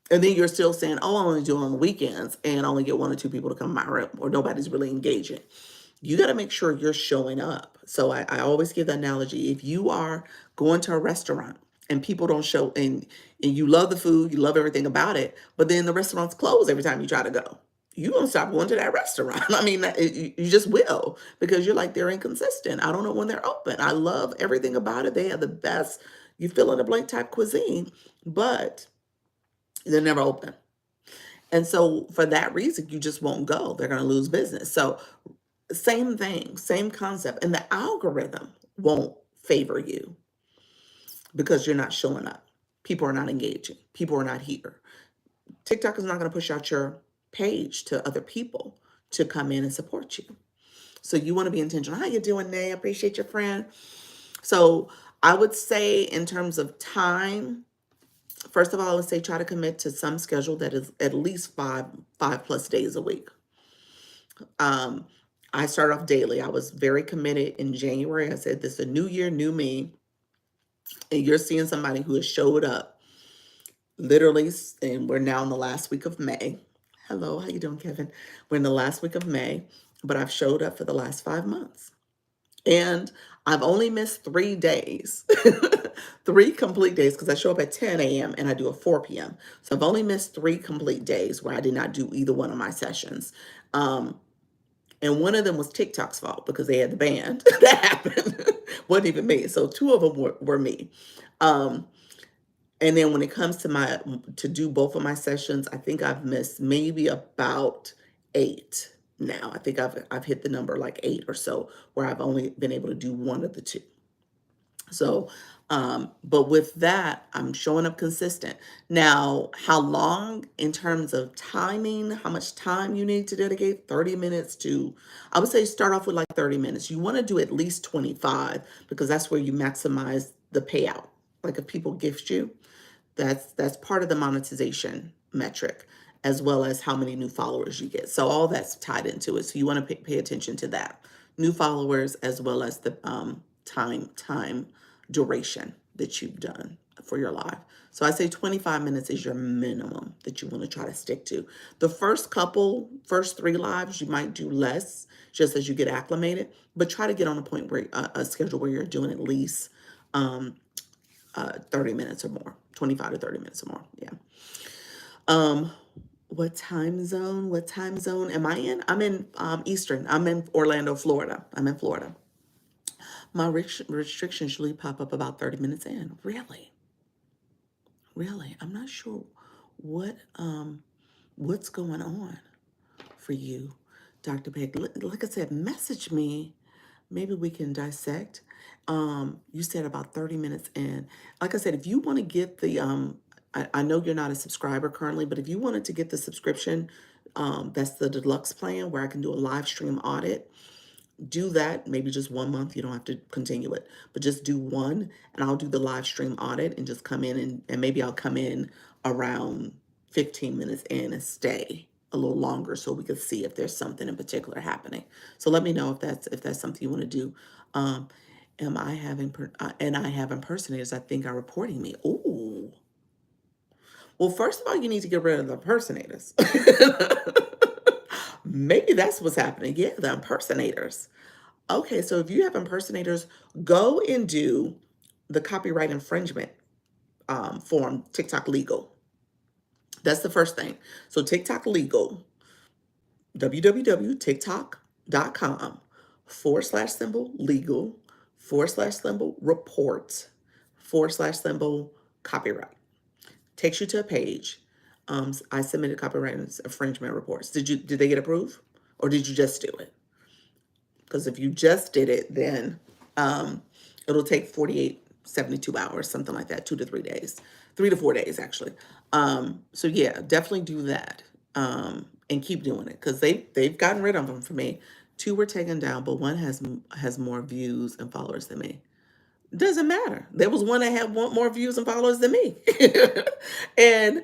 And then you're still saying, oh, I only do it on the weekends and I only get one or two people to come to my room, or nobody's really engaging. You got to make sure you're showing up. So I always give the analogy. If you are going to a restaurant and people don't show, and you love the food, you love everything about it, but then the restaurant's closed every time you try to go, you're going to stop going to that restaurant. I mean, you just will, because you're like, they're inconsistent. I don't know when they're open. I love everything about it. They have the best, you fill in the blank type cuisine, but they're never open. And so for that reason, you just won't go. They're going to lose business. So same thing, same concept. And the algorithm won't favor you because you're not showing up. People are not engaging. People are not here. TikTok is not going to push out your page to other people to come in and support you. So you want to be intentional. How you doing, Nay? I appreciate your friend. So I would say in terms of time, first of all, I would say try to commit to some schedule that is at least five plus days a week. Um, I started off daily. I was very committed in January. I said, this is a new year, new me. And you're seeing somebody who has showed up literally, and we're now in the last week of May. Hello, how you doing, Kevin? We're in the last week of May, but I've showed up for the last 5 months. And I've only missed 3 days, 3 complete days, because I show up at 10 a.m. and I do a 4 p.m. So I've only missed 3 complete days where I did not do either one of my sessions. Um, And one of them was TikTok's fault because they had the ban. That happened. Wasn't even me. So two of them were me. Um, and then when it comes to to do both of my sessions, I think I've missed maybe about 8 now. I think I've hit the number like 8 or so where I've only been able to do one of the two. So, but with that, I'm showing up consistent. Now, how long in terms of timing, how much time you need to dedicate? 30 minutes to, I would say start off with like 30 minutes. You want to do at least 25 because that's where you maximize the payout. Like if people gift you, that's part of the monetization metric, as well as how many new followers you get. So all that's tied into it. So you want to pay attention to that. New followers as well as the time duration that you've done for your live. So I say 25 minutes is your minimum that you want to try to stick to. The first 3 lives, you might do less just as you get acclimated, but try to get on a point where a schedule where you're doing at least 30 minutes or more, 25 to 30 minutes or more. Yeah. Um, what time zone? What time zone am I in? I'm in Eastern. I'm in Orlando, Florida. I'm in Florida. My restrictions usually pop up about 30 minutes in. Really? Really? I'm not sure what what's going on for you, Dr. Peg. Like I said, message me. Maybe we can dissect. You said about 30 minutes in. Like I said, if you want to get the I know you're not a subscriber currently, but if you wanted to get the subscription, that's the deluxe plan where I can do a live stream audit. Do that, maybe just 1 month. You don't have to continue it, but just do one, and I'll do the live stream audit and just come in and maybe I'll come in around 15 minutes in and stay a little longer so we can see if there's something in particular happening. So let me know if that's something you want to do. Um, am I having and I have impersonators I think are reporting me. Ooh. Well, first of all, you need to get rid of the impersonators. Maybe that's what's happening. Yeah, the impersonators. Okay, so if you have impersonators, go and do the copyright infringement form, TikTok legal. That's the first thing. So TikTok legal, www.tiktok.com/symbol legal/symbol report /symbol copyright. Takes you to a page. I submitted copyright infringement reports. Did they get approved? Or did you just do it? Because if you just did it, then it'll take 48, 72 hours, something like that, 2 to 3 days, 3 to 4 days, actually. So yeah, definitely do that and keep doing it because they've gotten rid of them for me. 2 were taken down, but one has more views and followers than me. Doesn't matter. There was one that had more views and followers than me. And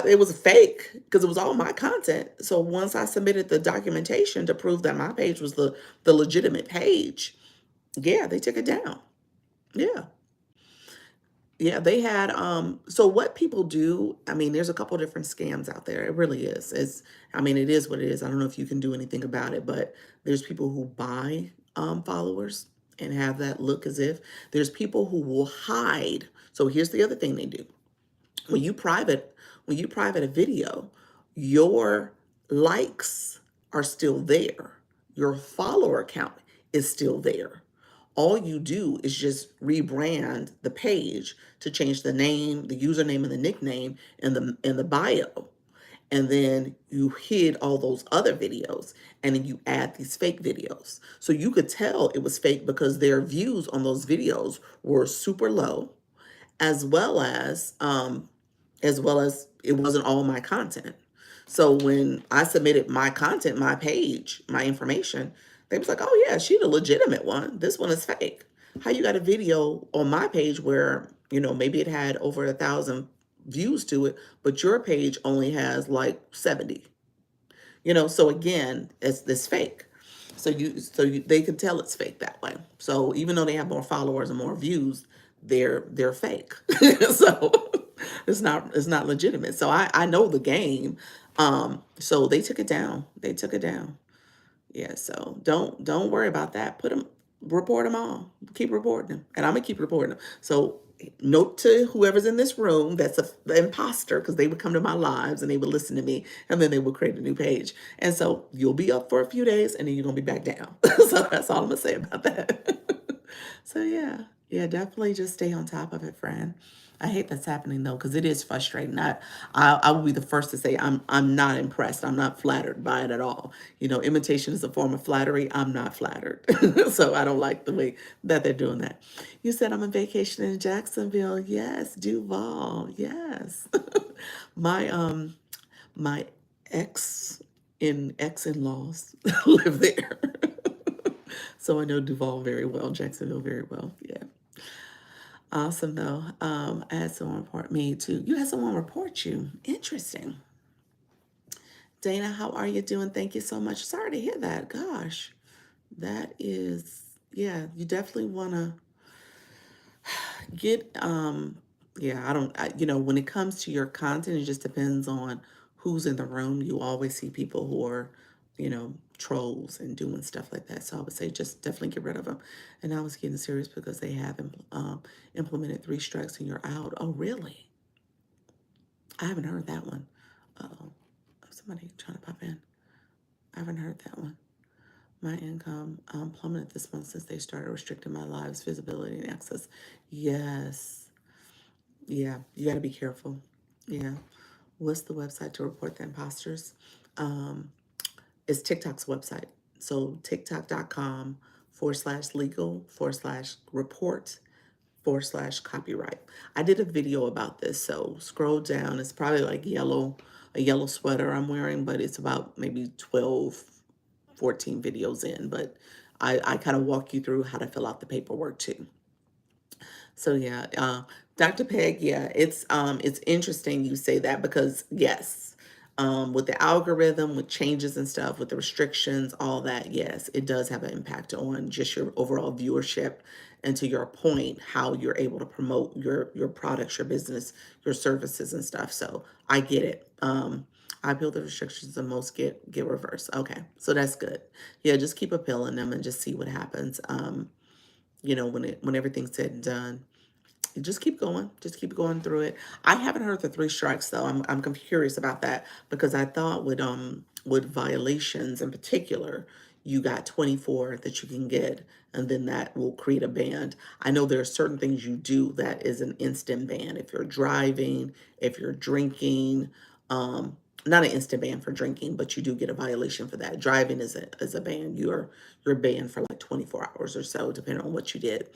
it was fake because it was all my content. So once I submitted the documentation to prove that my page was the legitimate page, yeah, they took it down. Yeah. Yeah, they had so what people do, I mean, there's a couple different scams out there. It really is. It's I mean, it is what it is. I don't know if you can do anything about it, but there's people who buy followers and have that look as if there's people who will hide. So here's the other thing they do. When you private when you private a video, your likes are still there. Your follower count is still there. All you do is just rebrand the page to change the name, the username and the nickname and the bio. And then you hid all those other videos and then you add these fake videos. So you could tell it was fake because their views on those videos were super low, as well as it wasn't all my content. So when I submitted my content, my page, my information, they was like, "Oh yeah, she the legitimate one. This one is fake. How you got a video on my page where maybe it had over 1,000 views to it, but your page only has like 70?" So again, it's this fake. They can tell it's fake that way. So even though they have more followers and more views, they're fake. So it's not legitimate. So I know the game. So they took it down. They took it down. Yeah, so don't worry about that. Report them all. Keep reporting them, and I'm gonna keep reporting them. So note to whoever's in this room that's the imposter, because they would come to my lives and they would listen to me, and then they would create a new page. And so you'll be up for a few days, and then you're gonna be back down. So that's all I'm gonna say about that. So yeah, yeah, definitely just stay on top of it, friend. I hate that's happening though, because it is frustrating. I will be the first to say I'm not impressed. I'm not flattered by it at all. Imitation is a form of flattery. I'm not flattered, so I don't like the way that they're doing that. You said I'm on vacation in Jacksonville. Yes, Duval. Yes, my my ex-in-laws live there, so I know Duval very well, Jacksonville very well. Yeah. Awesome though. I had someone report me too. You had someone report you. Interesting. Dana, how are you doing? Thank you so much. Sorry to hear that. Gosh, that is, yeah, you definitely want to get, yeah, I don't, when it comes to your content, it just depends on who's in the room. You always see people who are, trolls and doing stuff like that. So I would say just definitely get rid of them. And I was getting serious because they have implemented 3 strikes and you're out. Oh, really? I haven't heard that one. Uh-oh. Somebody trying to pop in. I haven't heard that one. My income plummeted this month since they started restricting my live's visibility and access. Yes. Yeah, you got to be careful. Yeah. What's the website to report the imposters? Um, it's TikTok's website. So TikTok.com/legal/report/copyright. I did a video about this. So scroll down. It's probably like a yellow sweater I'm wearing, but it's about maybe 12, 14 videos in. But I kind of walk you through how to fill out the paperwork too. So yeah, Dr. Peg, yeah, it's interesting you say that because yes, with the algorithm, with changes and stuff, with the restrictions, all that, yes, it does have an impact on just your overall viewership. And to your point, how you're able to promote your products, your business, your services and stuff. So I get it. I feel the restrictions and most get reversed. Okay, so that's good. Yeah, just keep appealing them and just see what happens. When everything's said and done, just keep going. Just keep going through it. I haven't heard the 3 strikes though. I'm curious about that because I thought with violations in particular, you got 24 that you can get, and then that will create a ban. I know there are certain things you do that is an instant ban. If you're driving, if you're drinking, not an instant ban for drinking, but you do get a violation for that. Driving is a ban. You're banned for like 24 hours or so, depending on what you did.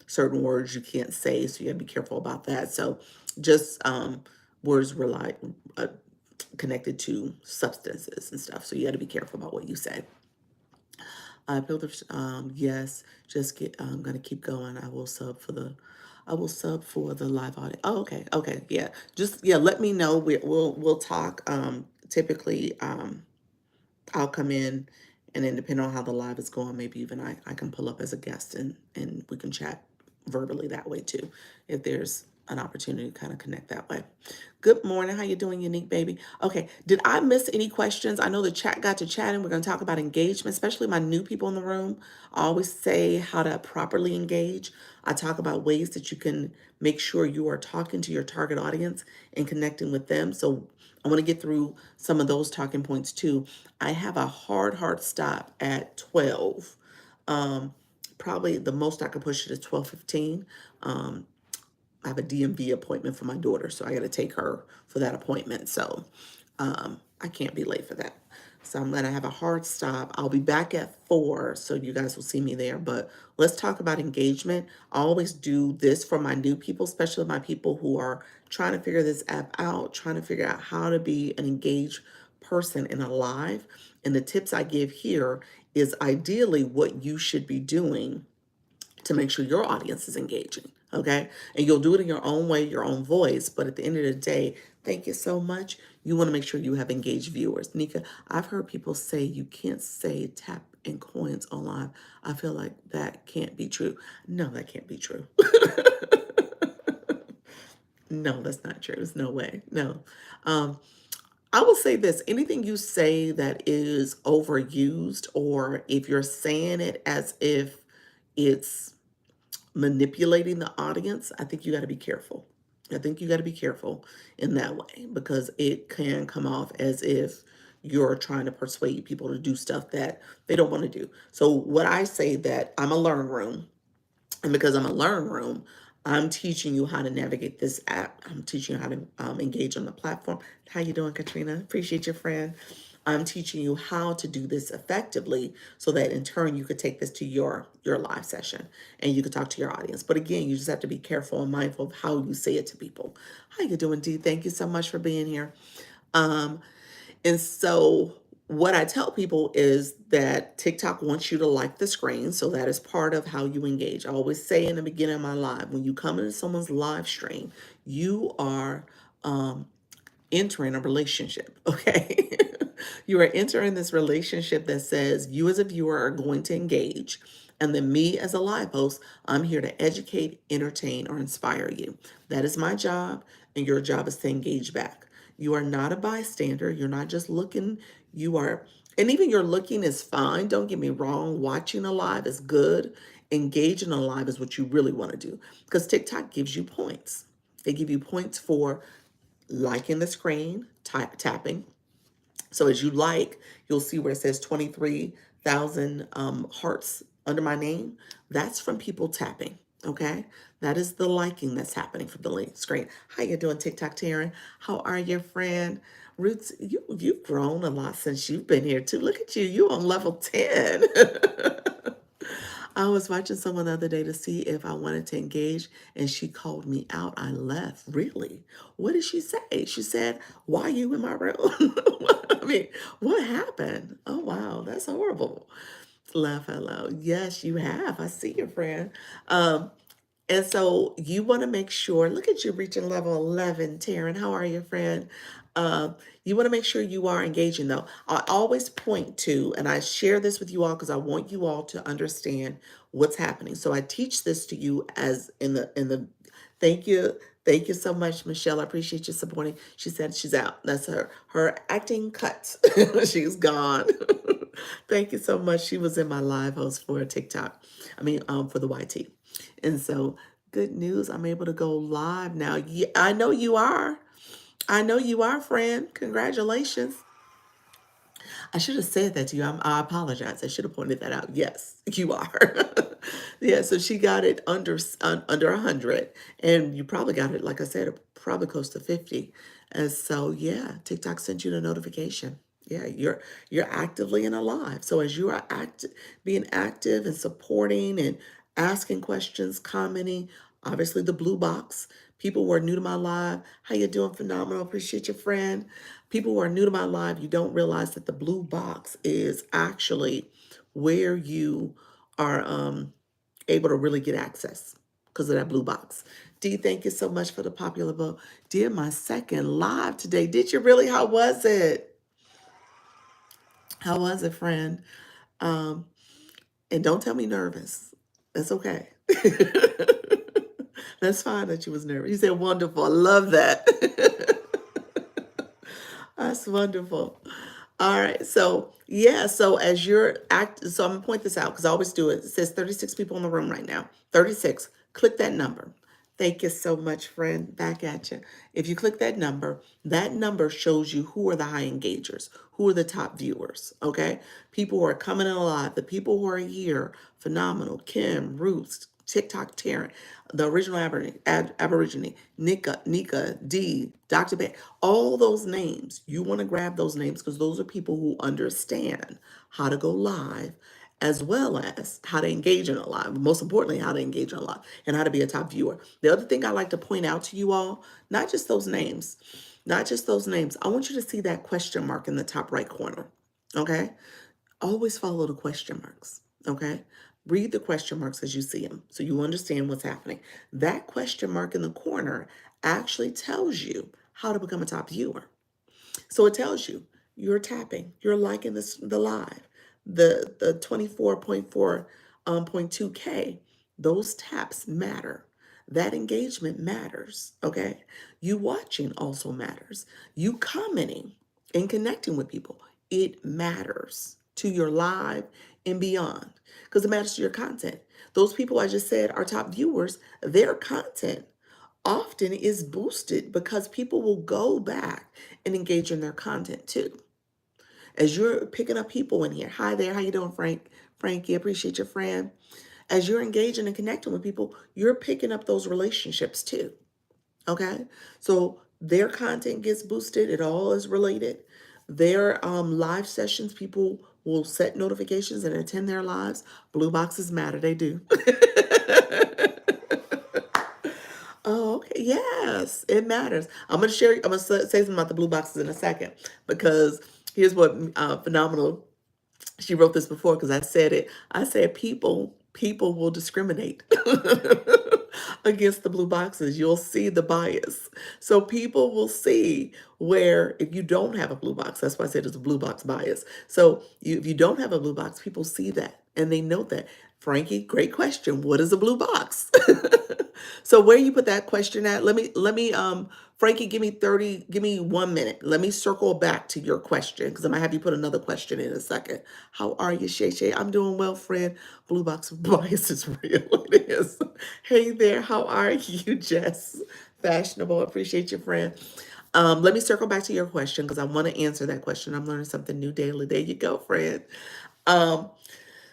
Certain words you can't say, so you gotta be careful about that. So just words uh, connected to substances and stuff. So you gotta be careful about what you say. Builder, yes, just get. I'm gonna keep going. I will sub for the live audience. Oh, okay, okay, yeah. Just yeah. Let me know. We'll talk. Typically, I'll come in, and then depending on how the live is going, maybe even I can pull up as a guest and we can chat verbally that way too, if there's an opportunity to kind of connect that way. Good morning. How you doing, Unique Baby? Okay. Did I miss any questions? I know the chat got to chatting. We're going to talk about engagement, especially my new people in the room. I always say how to properly engage. I talk about ways that you can make sure you are talking to your target audience and connecting with them. So I want to get through some of those talking points too. I have a hard stop at 12. Um, Probably the most I could push it is 12:15. I have a DMV appointment for my daughter, so I got to take her for that appointment. So I can't be late for that. So I'm going to have a hard stop. I'll be back at 4, so you guys will see me there. But let's talk about engagement. I always do this for my new people, especially my people who are trying to figure this app out, trying to figure out how to be an engaged person in a live. And the tips I give here is ideally what you should be doing to make sure your audience is engaging. Okay. And you'll do it in your own way, your own voice. But at the end of the day, thank you so much. You want to make sure you have engaged viewers. Nika, I've heard people say you can't say tap and coins on live. I feel like that can't be true. No, that can't be true. No, that's not true. There's no way. No. Um, I will say this, anything you say that is overused, or if you're saying it as if it's manipulating the audience, I think you got to be careful. I think you got to be careful in that way, because it can come off as if you're trying to persuade people to do stuff that they don't want to do. So what I say, that I'm a learn room, and because I'm a learn room, I'm teaching you how to navigate this app. I'm teaching you how to engage on the platform. How you doing, Katrina? Appreciate your friend. I'm teaching you how to do this effectively, so that in turn you could take this to your live session and you could talk to your audience. But again, you just have to be careful and mindful of how you say it to people. How you doing, Dee? Thank you so much for being here. Um, and so what I tell people is that TikTok wants you to like the screen. So that is part of how you engage. I always say in the beginning of my live, when you come into someone's live stream, you are entering a relationship, okay? You are entering this relationship that says you as a viewer are going to engage. And then me as a live host, I'm here to educate, entertain, or inspire you. That is my job, and your job is to engage back. You are not a bystander. You're not just looking. You are, and even your looking is fine. Don't get me wrong. Watching a live is good. Engaging a live is what you really want to do, because TikTok gives you points. They give you points for liking the screen, tapping. So as you like, you'll see where it says 23,000 hearts under my name. That's from people tapping. Okay, that is the liking that's happening from the link screen. How you doing, TikTok Taryn? How are you, friend? Roots, you've grown a lot since you've been here too. Look at you, you on level 10. I was watching someone the other day to see if I wanted to engage, and she called me out. I left. Really? What did she say? She said, "Why are you in my room?" I mean, what happened? Oh, wow. That's horrible. Laugh out loud. Yes, you have. I see your friend. Um, and so you want to make sure, look at you reaching level 11, Taryn. How are you, friend? You want to make sure you are engaging, though. I always point to, and I share this with you all because I want you all to understand what's happening. So I teach this to you as thank you. Thank you so much, Michelle. I appreciate you supporting. She said she's out. That's her acting cut. She's gone. Thank you so much. She was in my live host for TikTok. I mean, for the YT. And so, good news, I'm able to go live now. Yeah, I know you are. I know you are, friend. Congratulations. I should have said that to you. I apologize. I should have pointed that out. Yes, you are. Yeah, so she got it under 100, and you probably got it, like I said, probably close to 50. And so, yeah, TikTok sent you the notification. Yeah, you're actively in a live. So as you are being active and supporting and asking questions, commenting, obviously the blue box. People who are new to my live, how you doing? Phenomenal. Appreciate your friend. People who are new to my live, you don't realize that the blue box is actually where you are able to really get access because of that blue box. Dee, thank you so much for the popular vote. Did my second live today. Did you really? How was it? How was it, friend? Um, and don't tell me nervous. That's okay. That's fine that you was nervous. You said wonderful. I love that. That's wonderful. All right. So yeah. So as you're so I'm gonna point this out because I always do it. It says 36 people in the room right now. 36. Click that number. Thank you so much, friend. Back at you. If you click that number shows you who are the high engagers, who are the top viewers. Okay. People who are coming in alive, the people who are here, phenomenal. Kim, Roots, TikTok Taryn, the original Aborigine, Nika, D, Dr. Bay, all those names. You want to grab those names because those are people who understand how to go live as well as how to engage in a live. Most importantly, how to engage in a live and how to be a top viewer. The other thing I like to point out to you all, not just those names, not just those names. I want you to see that question mark in the top right corner. Okay? Always follow the question marks, okay? Read the question marks as you see them so you understand what's happening. That question mark in the corner actually tells you how to become a top viewer. So it tells you you're tapping, you're liking the live, the 24.4 .2K. Those taps matter. That engagement matters. Okay. You watching also matters. You commenting and connecting with people. It matters to your live and beyond because it matters to your content. Those people I just said are top viewers, their content often is boosted because people will go back and engage in their content too. As you're picking up people in here, hi there, how you doing, Frank? Frankie, appreciate your friend. As you're engaging and connecting with people, you're picking up those relationships too. Okay, so their content gets boosted. It all is related. Their live sessions, people will set notifications and attend their lives. Blue boxes matter, they do. Oh, okay. Yes, it matters. I'm gonna share. I'm gonna say something about the blue boxes in a second because here's what phenomenal. She wrote this before because I said it. I said people will discriminate against the blue boxes. You'll see the bias. So people will see where if you don't have a blue box, that's why I said it's a blue box bias. So if you don't have a blue box, people see that and they know that. Frankie, great question. What is a blue box? So where you put that question at, let me Frankie, give me 1 minute. Let me circle back to your question because I'm gonna have you put another question in a second. How are you, Shay Shay? I'm doing well, friend. Blue box bias is real. It is. Hey there, how are you, Jess? Fashionable. Appreciate you, friend. Let me circle back to your question because I want to answer that question. I'm learning something new daily. There you go, friend. Um,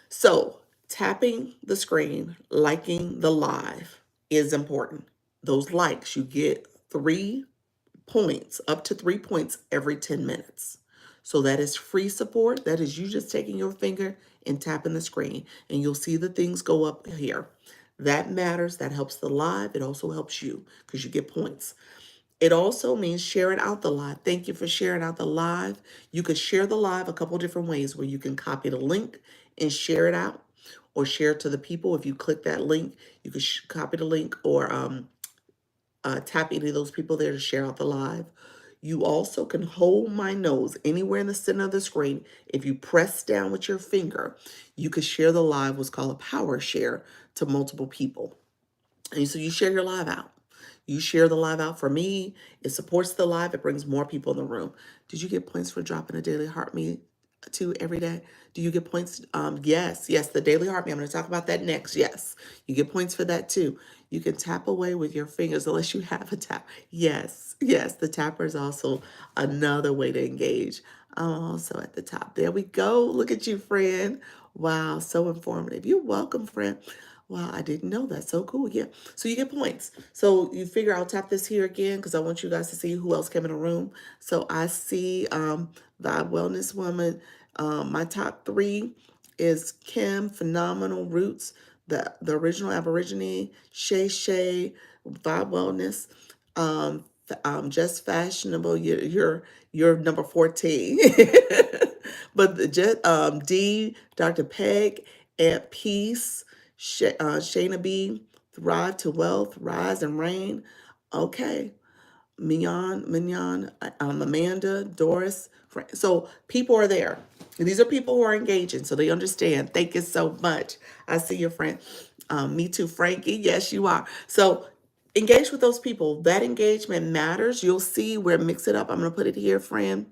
so, tapping the screen, liking the live is important. Those likes, you get 3 points, up to 3 points every 10 minutes. So, that is free support. That is you just taking your finger and tapping the screen, and you'll see the things go up here. That matters. That helps the live. It also helps you because you get points. It also means sharing out the live. Thank you for sharing out the live. You could share the live a couple different ways where you can copy the link and share it out or share it to the people. If you click that link, you can copy the link or tap any of those people there to share out the live. You also can hold my nose anywhere in the center of the screen. If you press down with your finger, you could share the live, what's called a power share, to multiple people. And so you share your live out. You share the live out. For me, it supports the live. It brings more people in the room. Did you get points for dropping a daily heart me too every day? Do you get points? Yes, yes, the daily heart me. I'm going to talk about that next. Yes, you get points for that too. You can tap away with your fingers unless you have a tap. Yes, yes, the tapper is also another way to engage. Also at the top. There we go. Look at you, friend. Wow, so informative. You're welcome, friend. Wow, I didn't know that. So cool. Yeah. So you get points. So you figure I'll tap this here again because I want you guys to see who else came in the room. So I see Vibe Wellness Woman. My top three is Kim, Phenomenal Roots, the original Aborigine, Shay Shay, Vibe Wellness, Just Fashionable. You're number 14. But just D, Dr. Peg, Aunt Peace, Shayna B, Thrive to Wealth, Rise and Reign. Okay. Mignon, Amanda, Doris. So people are there. These are people who are engaging, so they understand. Thank you so much. I see your friend. Me too, Frankie. Yes, you are. So engage with those people. That engagement matters. You'll see where Mix It Up. I'm going to put it here, friend.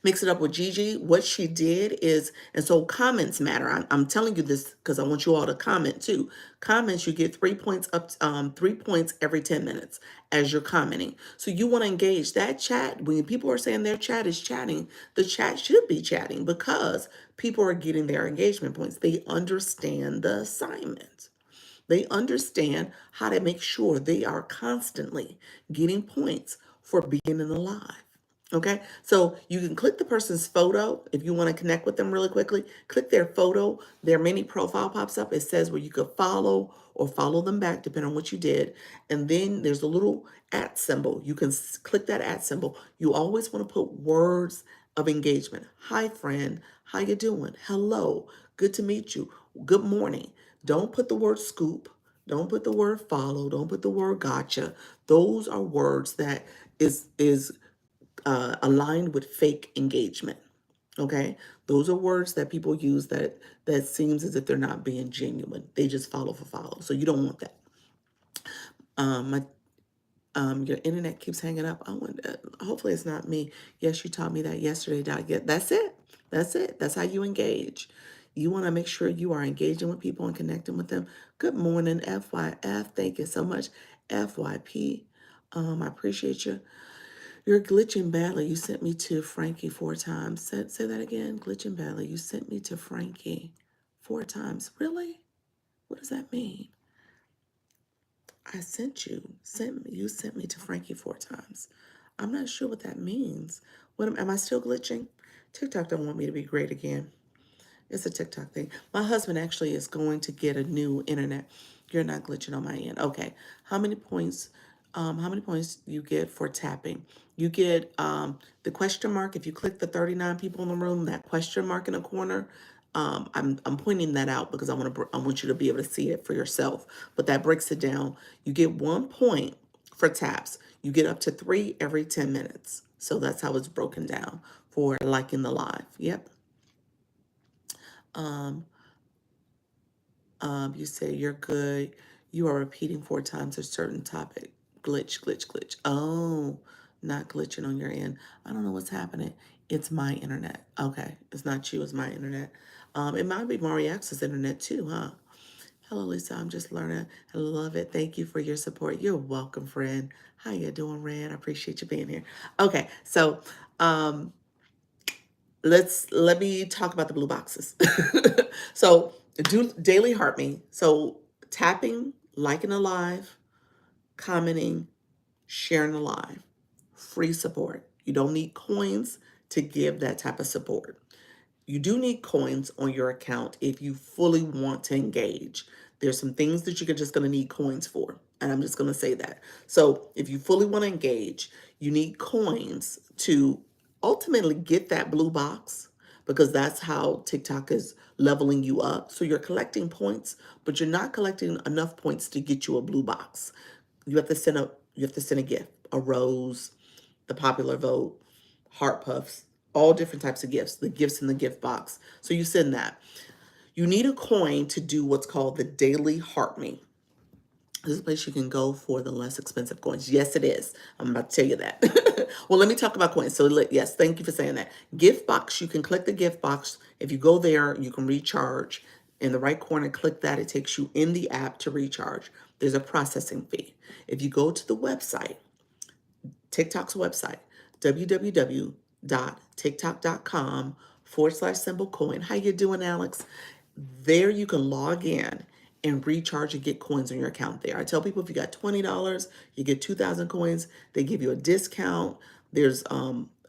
Mix It Up with Gigi. What she did is, and so comments matter. I'm telling you this because I want you all to comment too. Comments, you get 3 points up, 3 points every 10 minutes as you're commenting. So you want to engage that chat. When people are saying their chat is chatting, the chat should be chatting because people are getting their engagement points. They understand the assignment. They understand how to make sure they are constantly getting points for being in the live. Okay, so you can click the person's photo if you want to connect with them really quickly. Click their photo. Their mini profile pops up. It says where you could follow or follow them back, depending on what you did. And then there's a little at symbol. You can click that at symbol. You always want to put words of engagement. Hi, friend. How you doing? Hello. Good to meet you. Good morning. Don't put the word scoop. Don't put the word follow. Don't put the word gotcha. Those are words that is aligned with fake engagement. Okay, those are words that people use that seems as if they're not being genuine. They just follow for follow. So you don't want that. My your internet keeps hanging up. I wonder, hopefully it's not me. Yes, you taught me that yesterday, Doc. Yeah, that's it. That's it. That's how you engage. You want to make sure you are engaging with people and connecting with them. Good morning, FYF. Thank you so much, FYP. I appreciate you. You're glitching badly. You sent me to Frankie 4 times. Say that again. Glitching badly. You sent me to Frankie 4 times. Really? What does that mean? I sent you. You sent me to Frankie 4 times. I'm not sure what that means. Am I still glitching? TikTok don't want me to be great again. It's a TikTok thing. My husband actually is going to get a new internet. You're not glitching on my end. Okay. How many points? How many points do you get for tapping? You get the question mark. If you click the 39 people in the room, that question mark in the corner. I'm pointing that out because I want you to be able to see it for yourself. But that breaks it down. You get 1 point for taps. You get up to 3 every 10 minutes. So that's how it's broken down for liking the live. Yep. Um, you say you're good. You are repeating 4 times a certain topic. Glitch, glitch, glitch. Oh, not glitching on your end. I don't know what's happening. It's my internet. Okay, it's not you. It's my internet. It might be Mariax's internet too, huh? Hello, Lisa. I'm just learning. I love it. Thank you for your support. You're welcome, friend. How you doing, Rand? I appreciate you being here. Okay, so um, let me talk about the blue boxes. So do daily heart me. So tapping, liking a live, commenting, sharing a live, free support. You don't need coins to give that type of support. You do need coins on your account if you fully want to engage. There's some things that you're just going to need coins for. And I'm just going to say that. So if you fully want to engage, you need coins to ultimately get that blue box because that's how TikTok is leveling you up. So you're collecting points, but you're not collecting enough points to get you a blue box. You have to send a gift, a rose, the popular vote, heart puffs, all different types of gifts, the gifts in the gift box. So you send that. You need a coin to do what's called the daily heart me. This is a place you can go for the less expensive coins. Yes, it is. I'm about to tell you that. Well, let me talk about coins. So yes, thank you for saying that. Gift box, you can click the gift box. If you go there, you can recharge. In the right corner, click that. It takes you in the app to recharge. There's a processing fee. If you go to the website, TikTok's website, www.tiktok.com/symbol coin. How you doing, Alex? There you can log in and recharge and get coins on your account there. I tell people if you got $20, you get 2,000 coins. They give you a discount. There's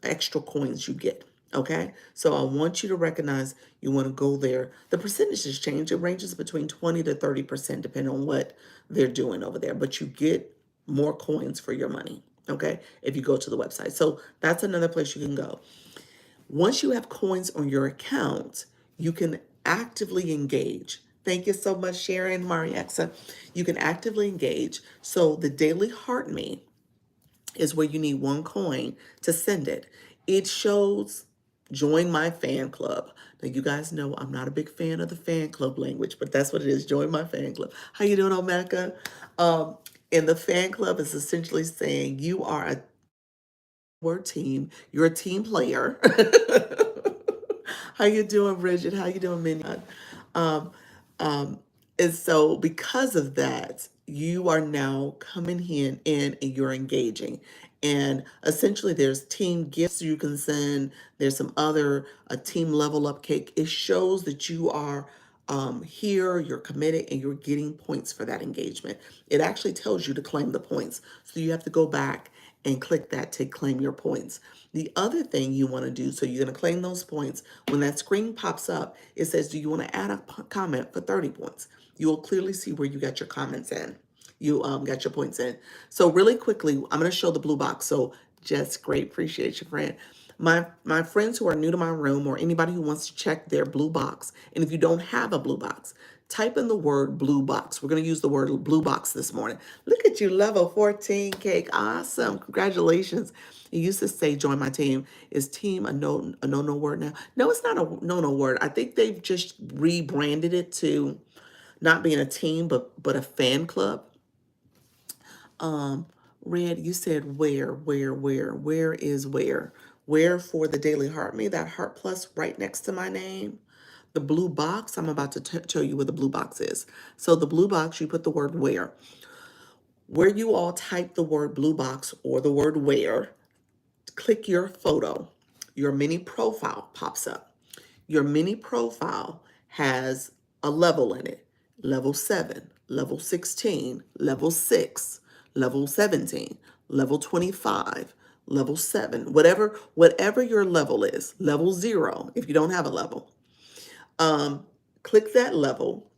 extra coins you get. Okay, so I want you to recognize you want to go there. The percentages change. It ranges between 20 to 30% depending on what they're doing over there, but you get more coins for your money. Okay, if you go to the website. So that's another place you can go. Once you have coins on your account, you can actively engage. Thank you so much, Sharon Mariexa. You can actively engage. So the daily heart me is where you need 1 coin to send it. It shows join my fan club. Now you guys know I'm not a big fan of the fan club language, but that's what it is. Join my fan club. How you doing, Omeka? And the fan club is essentially saying you are a word team. You're a team player. How you doing, Bridget? How you doing, Minion? Um, um, and so because of that, you are now coming in and you're engaging. And essentially there's team gifts you can send. There's some other a team level up cake. It shows that you are here, you're committed, and you're getting points for that engagement. It actually tells you to claim the points. So you have to go back and click that to claim your points. The other thing you want to do, so you're going to claim those points. When that screen pops up, it says, do you want to add a comment for 30 points? You will clearly see where you got your comments in. You got your points in. So really quickly, I'm going to show the blue box. So just great. Appreciate you, friend. My friends who are new to my room or anybody who wants to check their blue box, and if you don't have a blue box, type in the word blue box. We're going to use the word blue box this morning. Look at you, level 14 cake. Awesome. Congratulations. It used to say join my team. Is team a no word now? No, it's not a no word. I think they've just rebranded it to not being a team, but a fan club. Red, you said where is where? Where for the Daily Heart? Me, that heart plus right next to my name. The blue box, I'm about to tell you where the blue box is. So the blue box, you put the word where. Where you all type the word blue box or the word where, click your photo. Your mini profile pops up. Your mini profile has a level in it. Level 7, level 16, level 6, level 17, level 25, level 7, whatever your level is, level 0 if you don't have a level. Click that level.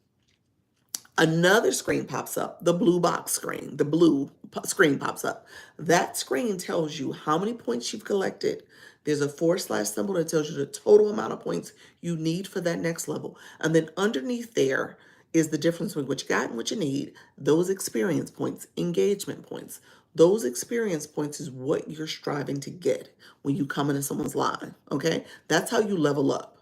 Another screen pops up, the blue box screen, the blue screen pops up. That screen tells you how many points you've collected. There's a / symbol that tells you the total amount of points you need for that next level. And then underneath there is the difference between what you got and what you need, those experience points, engagement points. Those experience points is what you're striving to get when you come into someone's live, okay? That's how you level up.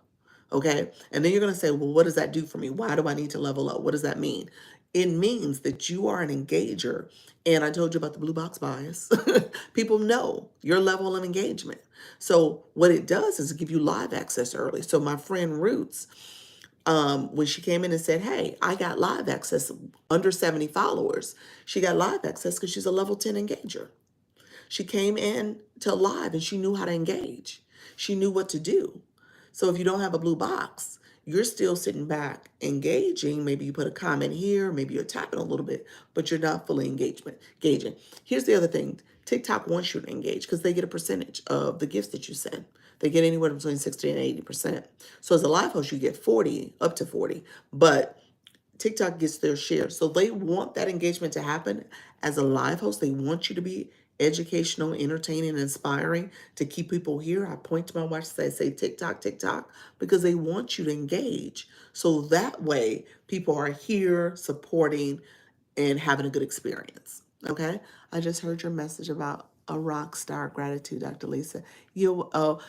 Okay. And then you're going to say, well, what does that do for me? Why do I need to level up? What does that mean? It means that you are an engager. And I told you about the blue box bias. People know your level of engagement. So what it does is give you live access early. So my friend Roots, when she came in and said, hey, I got live access under 70 followers, she got live access because she's a level 10 engager. She came in to live and she knew how to engage. She knew what to do. So if you don't have a blue box, you're still sitting back engaging. Maybe you put a comment here, maybe you're tapping a little bit, but you're not fully engaging. Here's the other thing. TikTok wants you to engage because they get a percentage of the gifts that you send. They get anywhere between 60 and 80%. So as a live host, you get 40, up to 40. But TikTok gets their share. So they want that engagement to happen. As a live host, they want you to be educational, entertaining, and inspiring to keep people here. I point to my watch and say TikTok, TikTok, because they want you to engage. So that way people are here supporting and having a good experience. Okay. I just heard your message about a rock star. Gratitude, Dr. Lisa.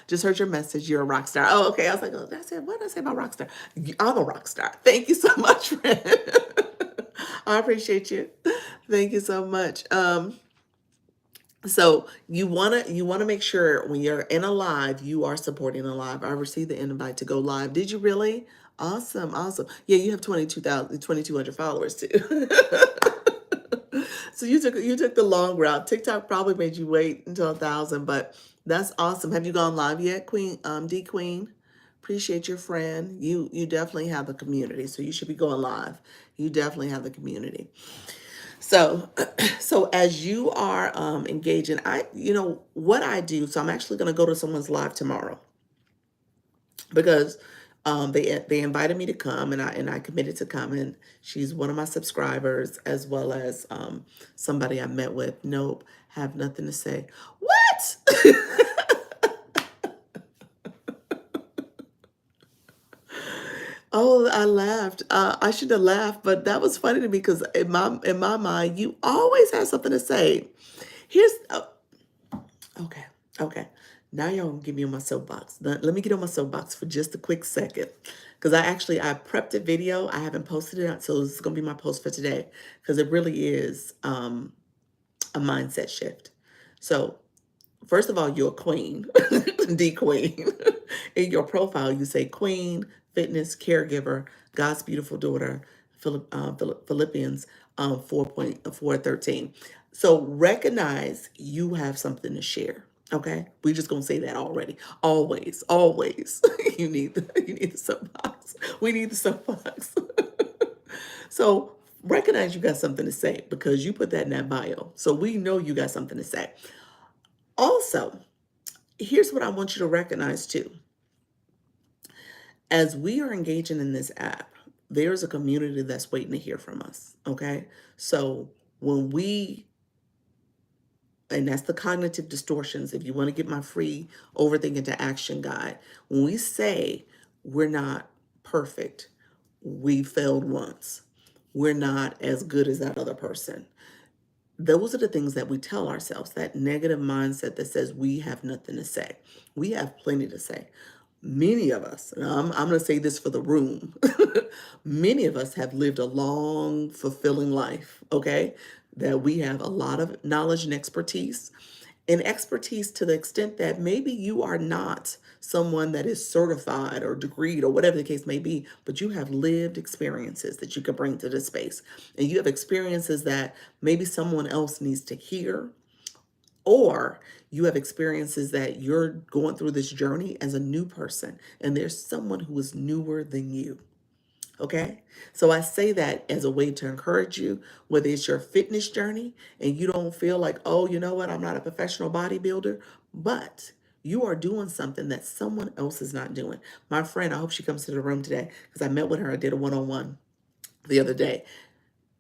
Just heard your message. You're a rock star. Oh, okay. I was like, oh, that's it. What did I say about rock star? I'm a rock star. Thank you so much, friend. I appreciate you. Thank you so much. So you wanna make sure when you're in a live, you are supporting a live. I received the invite to go live. Did you really? Awesome, awesome. Yeah, you have 2,200 followers too. So you took the long route. TikTok probably made you wait until 1,000, but that's awesome. Have you gone live yet, Queen D Queen? Appreciate your friend. You definitely have the community, so you should be going live. You definitely have the community. So, so as you are engaging, what I do. So I'm actually going to go to someone's live tomorrow because they invited me to come and I committed to come, and she's one of my subscribers as well as somebody I met with. Nope, have nothing to say. What? Oh, I laughed. I should have laughed, but that was funny to me because in my mind, you always have something to say. Here's okay, okay. Now y'all gonna get me on my soapbox. Let me get on my soapbox for just a quick second. Because I prepped a video. I haven't posted it, so this is gonna be my post for today. Because it really is a mindset shift. So first of all, you're a queen, the queen. In your profile, you say queen, fitness, caregiver, God's beautiful daughter, Philippians 4:4:13. So recognize you have something to share. Okay, we just gonna say that already. Always, always, you need the soapbox. We need the soapbox. So recognize you got something to say because you put that in that bio. So we know you got something to say. Also, here's what I want you to recognize too. As we are engaging in this app, there's a community that's waiting to hear from us. Okay. So when we, and that's the cognitive distortions, if you want to get my free overthinking to action guide, when we say we're not perfect, we failed once, we're not as good as that other person. Those are the things that we tell ourselves, that negative mindset that says we have nothing to say. We have plenty to say. Many of us, and I'm going to say this for the room, many of us have lived a long, fulfilling life, okay? That we have a lot of knowledge and expertise to the extent that maybe you are not someone that is certified or degreed or whatever the case may be, but you have lived experiences that you could bring to this space. And you have experiences that maybe someone else needs to hear, or you have experiences that you're going through this journey as a new person, and there's someone who is newer than you. Okay. So I say that as a way to encourage you, whether it's your fitness journey and you don't feel like, oh, you know what, I'm not a professional bodybuilder, but you are doing something that someone else is not doing. My friend, I hope she comes to the room today because I met with her. I did a one-on-one the other day.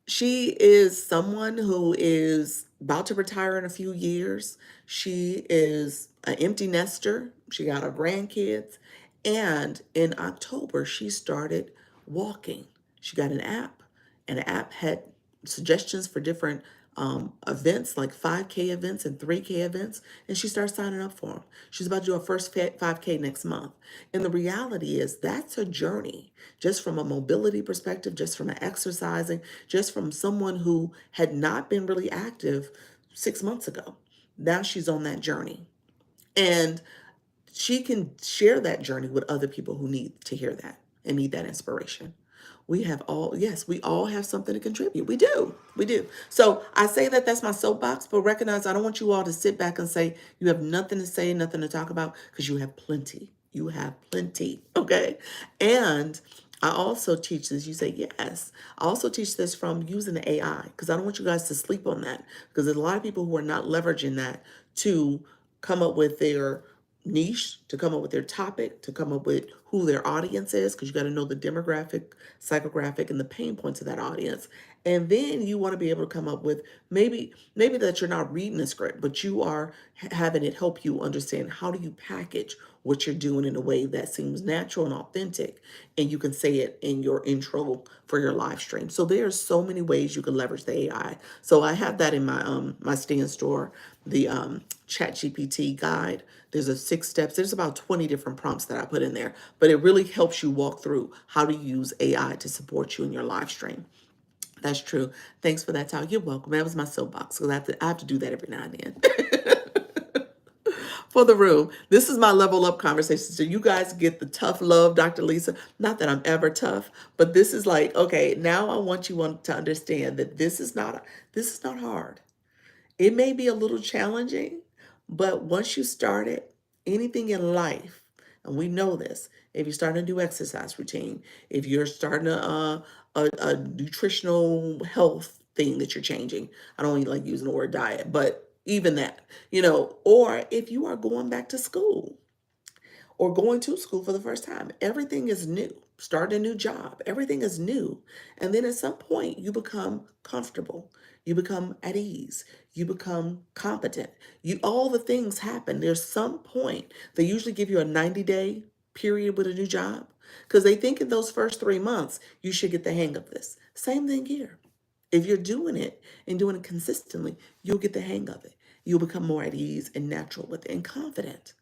She is someone who is about to retire in a few years. She is an empty nester. She got her grandkids. And in October, she started walking. She got an app, and the app had suggestions for different events like 5K events and 3K events, and she started signing up for them. She's about to do her first 5K next month. And the reality is that's a journey, just from a mobility perspective, just from an exercising, just from someone who had not been really active 6 months ago. Now she's on that journey. And she can share that journey with other people who need to hear that and need that inspiration. We have all, yes, we all have something to contribute. We do. We do. So I say that that's my soapbox, but recognize I don't want you all to sit back and say you have nothing to say, nothing to talk about, because you have plenty. You have plenty. Okay. And I also teach this. You say, yes. I also teach this from using the AI because I don't want you guys to sleep on that because there's a lot of people who are not leveraging that to come up with their niche, to come up with their topic, to come up with who their audience is, because you got to know the demographic, psychographic, and the pain points of that audience. And then you want to be able to come up with maybe that you're not reading the script, but you are having it help you understand how do you package what you're doing in a way that seems natural and authentic, and you can say it in your intro for your live stream. So there's so many ways you can leverage the AI. So I have that in my stand store, the Chat GPT guide. There's a 6 steps. There's about 20 different prompts that I put in there, but it really helps you walk through how to use AI to support you in your live stream. That's true. Thanks for that, Tal. You're welcome. That was my soapbox because I have to do that every now and then. For the room, this is my level up conversation. So you guys get the tough love, Dr. Lisa. Not that I'm ever tough, but this is like, okay, now I want you to understand that this is not hard. It may be a little challenging, but once you start it, anything in life, and we know this, if you're starting a new exercise routine, if you're starting a nutritional health thing that you're changing, I don't even like using the word diet, but even that, or if you are going back to school, or going to school for the first time. Everything is new. Start a new job. Everything is new. And then at some point, you become comfortable. You become at ease. You become competent. All the things happen. There's some point. They usually give you a 90-day period with a new job because they think in those first 3 months, you should get the hang of this. Same thing here. If you're doing it and doing it consistently, you'll get the hang of it. You'll become more at ease and natural with it and confident.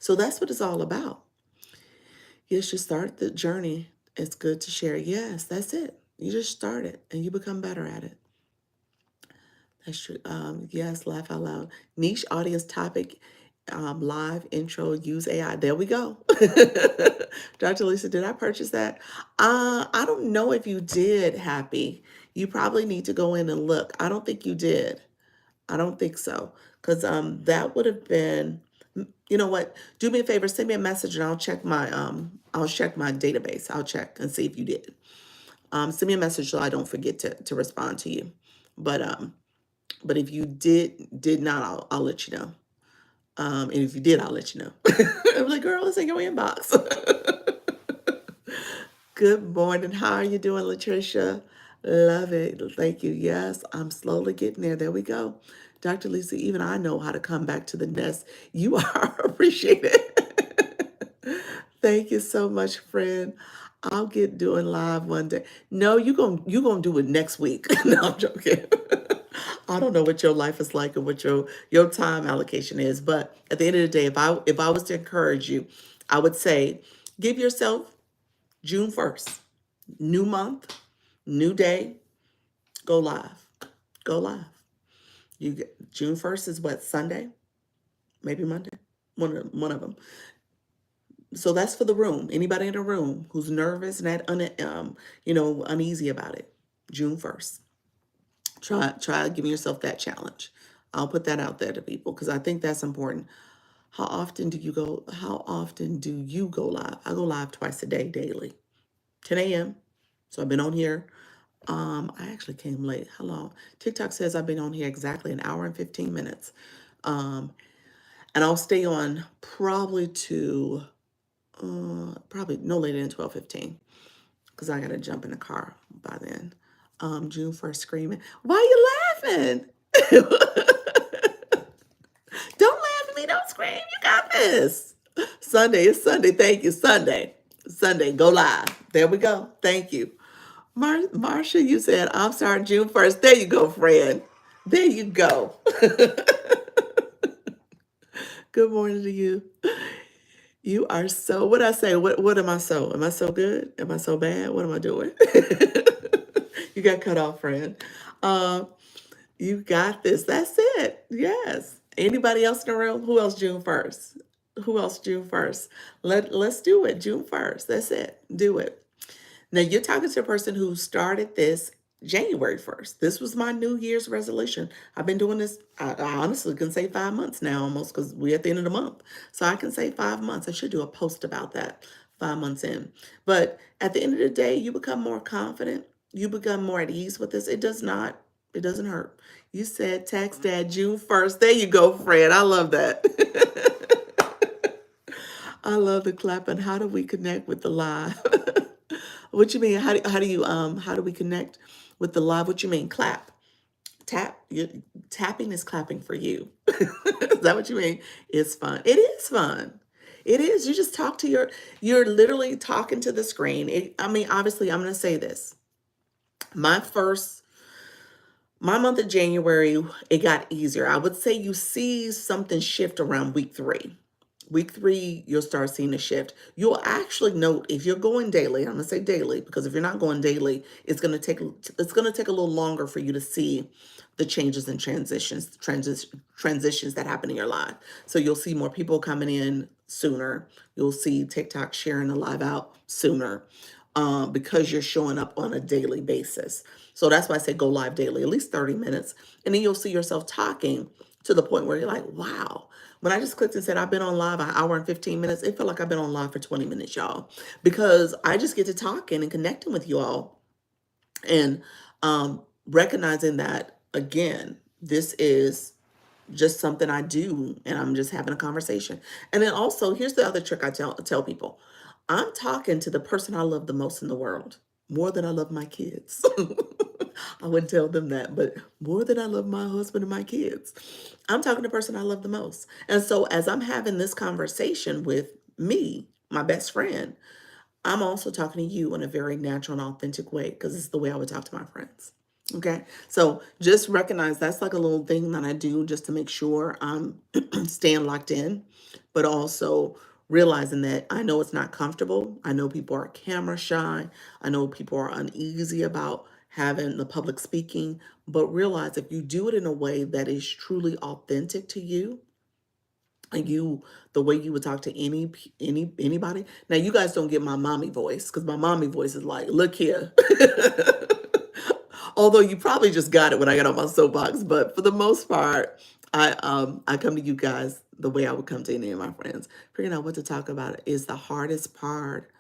So that's what it's all about. Yes, you start the journey. It's good to share. Yes, that's it. You just start it and you become better at it. That's true. Yes, laugh out loud. Niche audience topic, live intro, use AI. There we go. Dr. Lisa, did I purchase that? I don't know if you did, Happy. You probably need to go in and look. I don't think you did. I don't think so. Because that would have been, you know what? Do me a favor, send me a message and I'll check my database. I'll check and see if you did. Send me a message so I don't forget to respond to you. But but if you did not, I'll let you know. And if you did, I'll let you know. I'm like, girl, it's in your inbox. Good morning. How are you doing, Latricia? Love it. Thank you. Yes, I'm slowly getting there. There we go. Dr. Lisa, even I know how to come back to the nest. You are appreciated. Thank you so much, friend. I'll get doing live one day. No, you gonna do it next week. No, I'm joking. I don't know what your life is like and what your time allocation is, but at the end of the day, if I was to encourage you, I would say give yourself June 1st, new month, new day, go live. Go live. You get June 1st is what, Sunday? Maybe Monday. One of them. So that's for the room. Anybody in the room who's nervous and uneasy about it. June 1st. Try giving yourself that challenge. I'll put that out there to people because I think that's important. How often do you go live? I go live twice a day, daily. 10 a.m. So I've been on here. I actually came late. How long? TikTok says I've been on here exactly an hour and 15 minutes. Um, and I'll stay on probably no later than 12:15 because I gotta jump in the car by then. June 1st screaming. Why are you laughing? Don't laugh at me. Don't scream. You got this. Sunday is Sunday. Thank you. Sunday. Sunday. Go live. There we go. Thank you. Marsha, you said, I'm sorry, June 1st. There you go, friend. There you go. Good morning to you. You are so, what I say? What am I so? Am I so good? Am I so bad? What am I doing? You got cut off, friend. Um, you got this. That's it. Yes. Anybody else in the room? Who else June 1st? Who else June 1st? Let's do it. June 1st. That's it. Do it. Now you're talking to a person who started this January 1st. This was my New Year's resolution. I've been doing this, I honestly can say 5 months now almost because we're at the end of the month. So I can say 5 months. I should do a post about that 5 months in. But at the end of the day, you become more confident. You become more at ease with this. It doesn't hurt. You said tax dad June 1st. There you go, Fred. I love that. I love the clapping. How do we connect with the live? What you mean? How do we connect with the live? What you mean? Clap. Tapping is clapping for you. Is that what you mean? It's fun. It is fun. It is. You just you're literally talking to the screen. I mean, obviously, I'm going to say this. My month of January, it got easier. I would say you see something shift around week 3. Week 3, you'll start seeing a shift. You'll actually note if you're going daily. I'm gonna say daily because if you're not going daily, it's gonna take a little longer for you to see the changes and transitions that happen in your life. So you'll see more people coming in sooner. You'll see TikTok sharing the live out sooner because you're showing up on a daily basis. So that's why I say go live daily, at least 30 minutes, and then you'll see yourself talking to the point where you're like, wow. When I just clicked and said I've been on live an hour and 15 minutes, it felt like I've been on live for 20 minutes, y'all, because I just get to talking and connecting with you all and recognizing that, again, this is just something I do and I'm just having a conversation. And then also, here's the other trick I tell people. I'm talking to the person I love the most in the world, more than I love my kids. I wouldn't tell them that, but more than I love my husband and my kids. I'm talking to the person I love the most. And so as I'm having this conversation with me, my best friend, I'm also talking to you in a very natural and authentic way because it's the way I would talk to my friends. Okay, so just recognize that's like a little thing that I do just to make sure I'm staying locked in, but also realizing that I know it's not comfortable. I know people are camera shy. I know people are uneasy about having the public speaking, but realize if you do it in a way that is truly authentic to you, and you the way you would talk to anybody. Now you guys don't get my mommy voice because my mommy voice is like, look here. Although you probably just got it when I got on my soapbox, but for the most part, I come to you guys the way I would come to any of my friends. Figuring out what to talk about is the hardest part.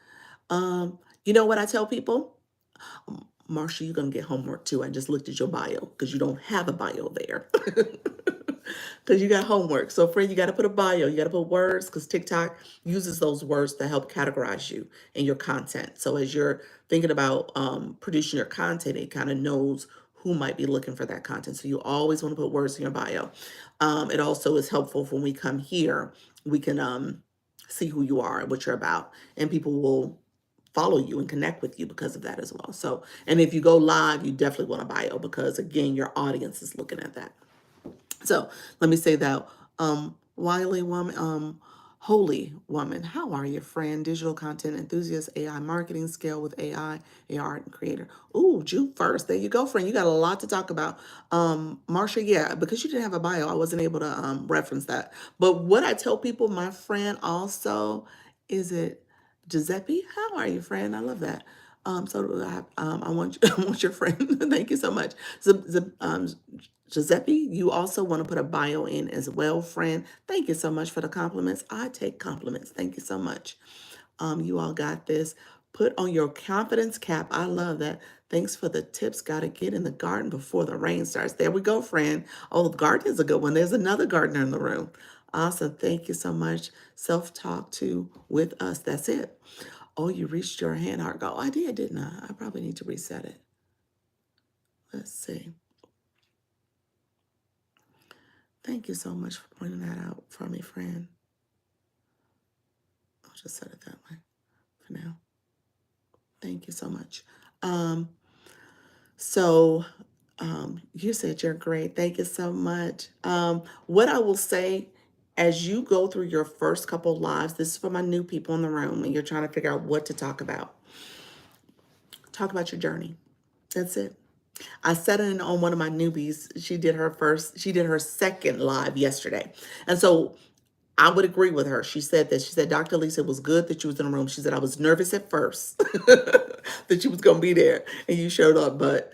You know what I tell people? Marsha, you're gonna get homework too. I just looked at your bio because you don't have a bio there. Because you got homework. So, friend, you got to put a bio. You got to put words because TikTok uses those words to help categorize you and your content. So, as you're thinking about producing your content, it kind of knows who might be looking for that content. So, you always want to put words in your bio. It also is helpful for when we come here, we can see who you are and what you're about, and people will follow you and connect with you because of that as well. So, and if you go live, you definitely want a bio because again, your audience is looking at that. So let me say that, wily woman, holy woman, how are you, friend? Digital content enthusiast, AI marketing scale with AI, AR and creator. Ooh, June 1st. There you go, friend. You got a lot to talk about. Marsha, yeah, because you didn't have a bio, I wasn't able to reference that. But what I tell people, my friend, also, is it Giuseppe? How are you, friend? I love that. I want I want your friend. Thank you so much. Giuseppe, you also want to put a bio in as well, friend. Thank you so much for the compliments. I take compliments. Thank you so much. You all got this. Put on your confidence cap. I love that. Thanks for the tips. Got to get in the garden before the rain starts. There we go, friend. Oh, the garden is a good one. There's another gardener in the room. Awesome. Thank you so much. Self-talk to with us. That's it. Oh, you reached your hand heart goal. I did, didn't I? I probably need to reset it. Let's see. Thank you so much for pointing that out for me, friend. I'll just set it that way for now. Thank you so much. Um, so you said you're great. Thank you so much. What I will say as you go through your first couple lives, this is for my new people in the room, and you're trying to figure out what to talk about. Talk about your journey. That's it. I sat in on one of my newbies. She did her second live yesterday. And so I would agree with her. She said that. She said, Dr. Lisa, it was good that you was in the room. She said, I was nervous at first that you was going to be there and you showed up, but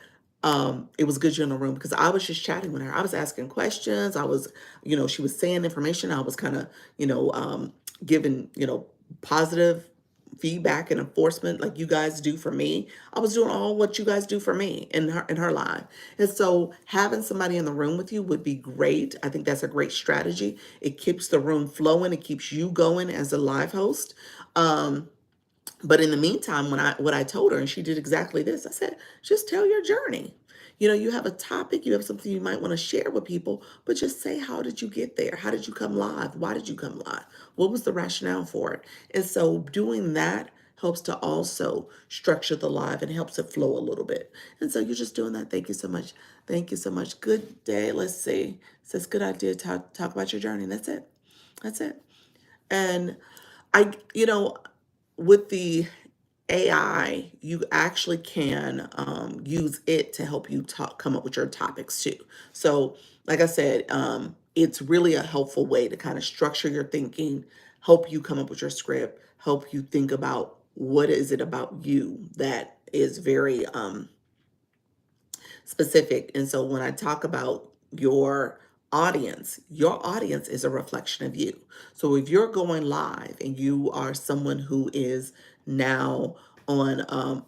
it was good you're in the room because I was just chatting with her. I was asking questions. I was, she was saying information. I was kind of, giving, positive feedback and enforcement like you guys do for me. I was doing all what you guys do for me in her life. And so having somebody in the room with you would be great. I think that's a great strategy. It keeps the room flowing. It keeps you going as a live host. But in the meantime, what I told her, and she did exactly this, I said, just tell your journey. You have a topic, you have something you might want to share with people, but just say, how did you get there? How did you come live? Why did you come live? What was the rationale for it? And so doing that helps to also structure the live and helps it flow a little bit. And so you're just doing that. Thank you so much. Thank you so much. Good day. Let's see. It says good idea. Talk about your journey. That's it. That's it. And I, with the AI, you actually can use it to help you come up with your topics too. So, like I said, it's really a helpful way to kind of structure your thinking, help you come up with your script, help you think about what is it about you that is very specific. And so when I talk about your audience is a reflection of you. So if you're going live and you are someone who is now on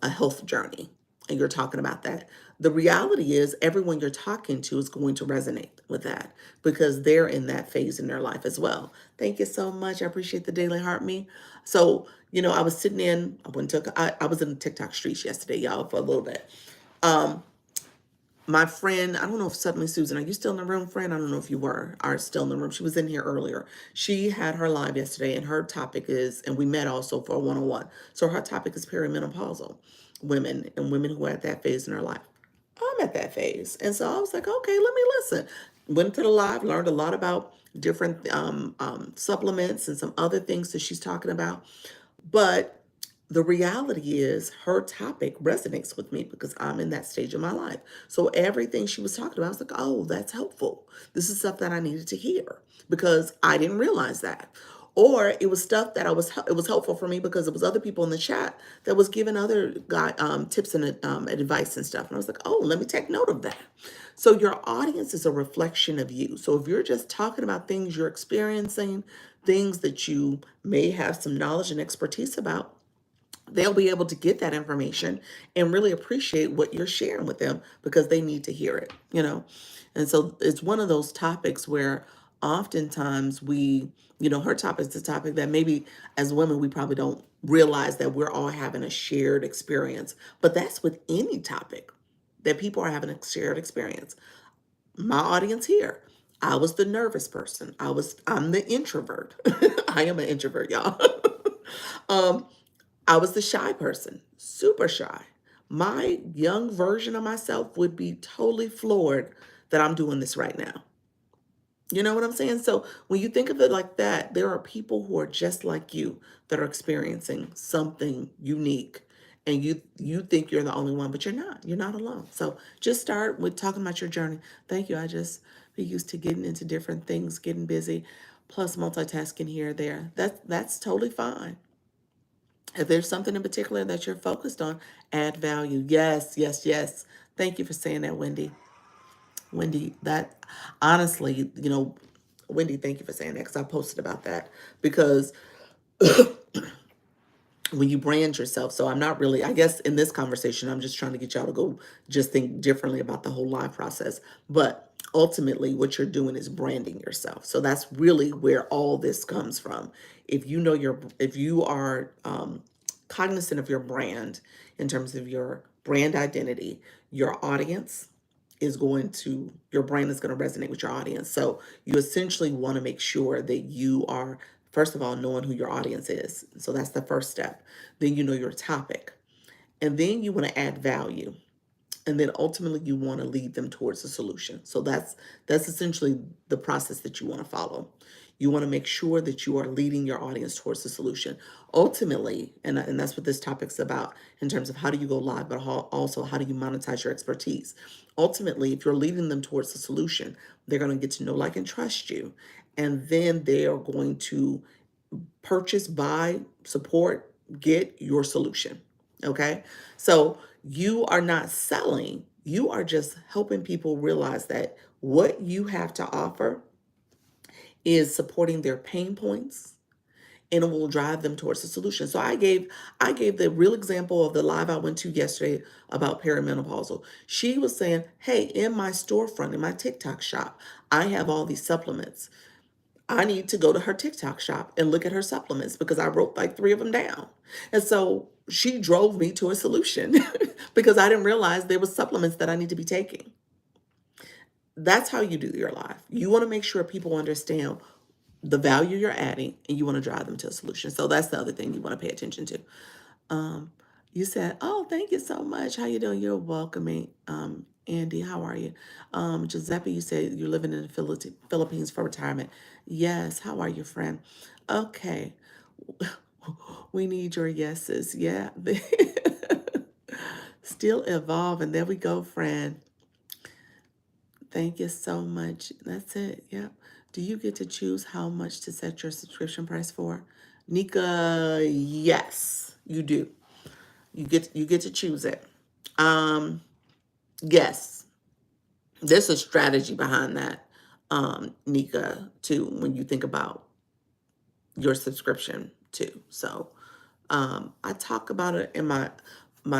a health journey and you're talking about that, the reality is everyone you're talking to is going to resonate with that because they're in that phase in their life as well. Thank you so much. I appreciate the daily heart me. So, I was sitting in, I was in the TikTok streets yesterday, y'all, for a little bit. My friend, I don't know if suddenly Susan, are you still in the room, friend? I don't know if you are still in the room. She was in here earlier. She had her live yesterday, and her topic is, and we met also for a one-on-one. So her topic is perimenopausal women and women who are at that phase in their life. I'm at that phase. And so I was like, okay, let me listen. Went to the live, learned a lot about different supplements and some other things that she's talking about. But the reality is her topic resonates with me because I'm in that stage of my life. So everything she was talking about, I was like, oh, that's helpful. This is stuff that I needed to hear because I didn't realize that. Or it was stuff that it was helpful for me because it was other people in the chat that was giving other guy tips and advice and stuff. And I was like, oh, let me take note of that. So your audience is a reflection of you. So if you're just talking about things you're experiencing, things that you may have some knowledge and expertise about, they'll be able to get that information and really appreciate what you're sharing with them because they need to hear it, you know? And so it's one of those topics where oftentimes her topic is a topic that maybe as women, we probably don't realize that we're all having a shared experience, but that's with any topic that people are having a shared experience. My audience here, I was the nervous person. I'm the introvert. I am an introvert, y'all. um, I was the shy person, super shy. My young version of myself would be totally floored that I'm doing this right now. You know what I'm saying? So when you think of it like that, there are people who are just like you that are experiencing something unique. And you think you're the only one, but you're not. You're not alone. So just start with talking about your journey. Thank you. I just be used to getting into different things, getting busy, plus multitasking here or there. That's totally fine. If there's something in particular that you're focused on, add value. Yes, yes, yes. Thank you for saying that, Wendy. Wendy, that honestly, Wendy, thank you for saying that because I posted about that because when you brand yourself, so I'm not really, I guess in this conversation, I'm just trying to get y'all to go just think differently about the whole live process. But ultimately, what you're doing is branding yourself. So that's really where all this comes from. If you are cognizant of your brand in terms of your brand identity, your audience your brand is going to resonate with your audience. So you essentially want to make sure that you are, first of all, knowing who your audience is. So that's the first step. Then you know your topic. And then you want to add value. And then ultimately you want to lead them towards a solution. So that's essentially the process that you want to follow. You want to make sure that you are leading your audience towards the solution. Ultimately, and that's what this topic's about in terms of how do you go live, but also how do you monetize your expertise. Ultimately, if you're leading them towards the solution, they're going to get to know, like, and trust you. And then they are going to purchase, buy, support, get your solution. Okay. So you are not selling, you are just helping people realize that what you have to offer is supporting their pain points and it will drive them towards the solution. So I gave the real example of the live I went to yesterday about perimenopausal. She was saying, hey, in my storefront, in my TikTok shop, I have all these supplements. I need to go to her TikTok shop and look at her supplements because I wrote like 3 of them down. And so she drove me to a solution because I didn't realize there was supplements that I need to be taking. That's how you do your life. You want to make sure people understand the value you're adding and you want to drive them to a solution. So that's the other thing you want to pay attention to. Um, you said, "Oh, thank you so much. How you doing? You're welcoming." Andy, how are you? Giuseppe, you said you're living in the Philippines for retirement. Yes. How are you, friend? Okay. We need your yeses. Yeah. Still evolving. There we go, friend. Thank you so much. That's it. Yep. Do you get to choose how much to set your subscription price for? Nika, yes, you do. You get to choose it. Um, yes. There's a strategy behind that, Nika, too, when you think about your subscription too. So I talk about it in my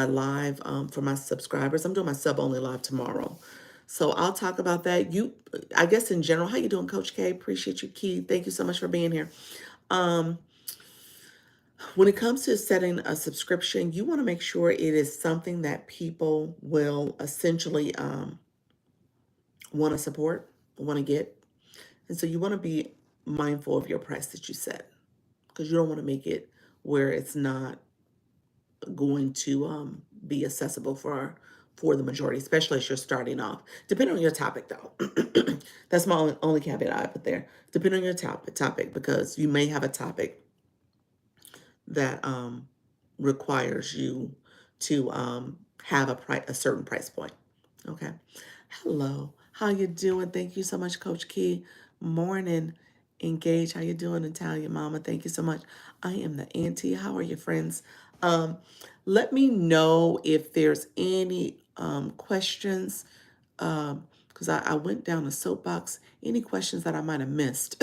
live for my subscribers. I'm doing my sub only live tomorrow. So I'll talk about that. I guess in general, how you doing, Coach K? Appreciate you, Key. Thank you so much for being here. Um, when it comes to setting a subscription, you want to make sure it is something that people will essentially want to support, want to get. And so you want to be mindful of your price that you set because you don't want to make it where it's not going to be accessible for the majority, especially as you're starting off. Depending on your topic, though. That's my only caveat I put there. Depending on your topic, because you may have a topic that requires you to have a certain price point. Okay. Hello. How you doing? Thank you so much, Coach Key. Morning. Engage. How you doing, Natalia Mama? Thank you so much. I am the auntie. How are your friends? Um, Let me know if there's any questions. Because I went down a soapbox. Any questions that I might have missed?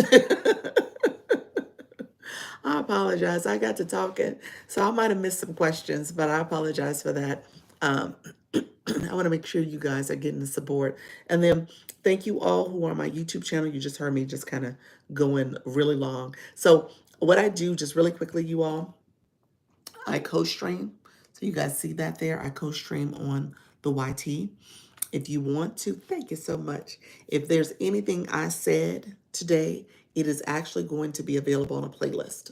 I apologize. I got to talking, so I might have missed some questions, but I apologize for that. Um, I want to make sure you guys are getting the support. And then thank you all who are on my YouTube channel. You just heard me just kind of going really long. So what I do just really quickly, you all, I co-stream. So you guys see that there. I co-stream on the YT. If you want to, thank you so much. If there's anything I said today, it is actually going to be available on a playlist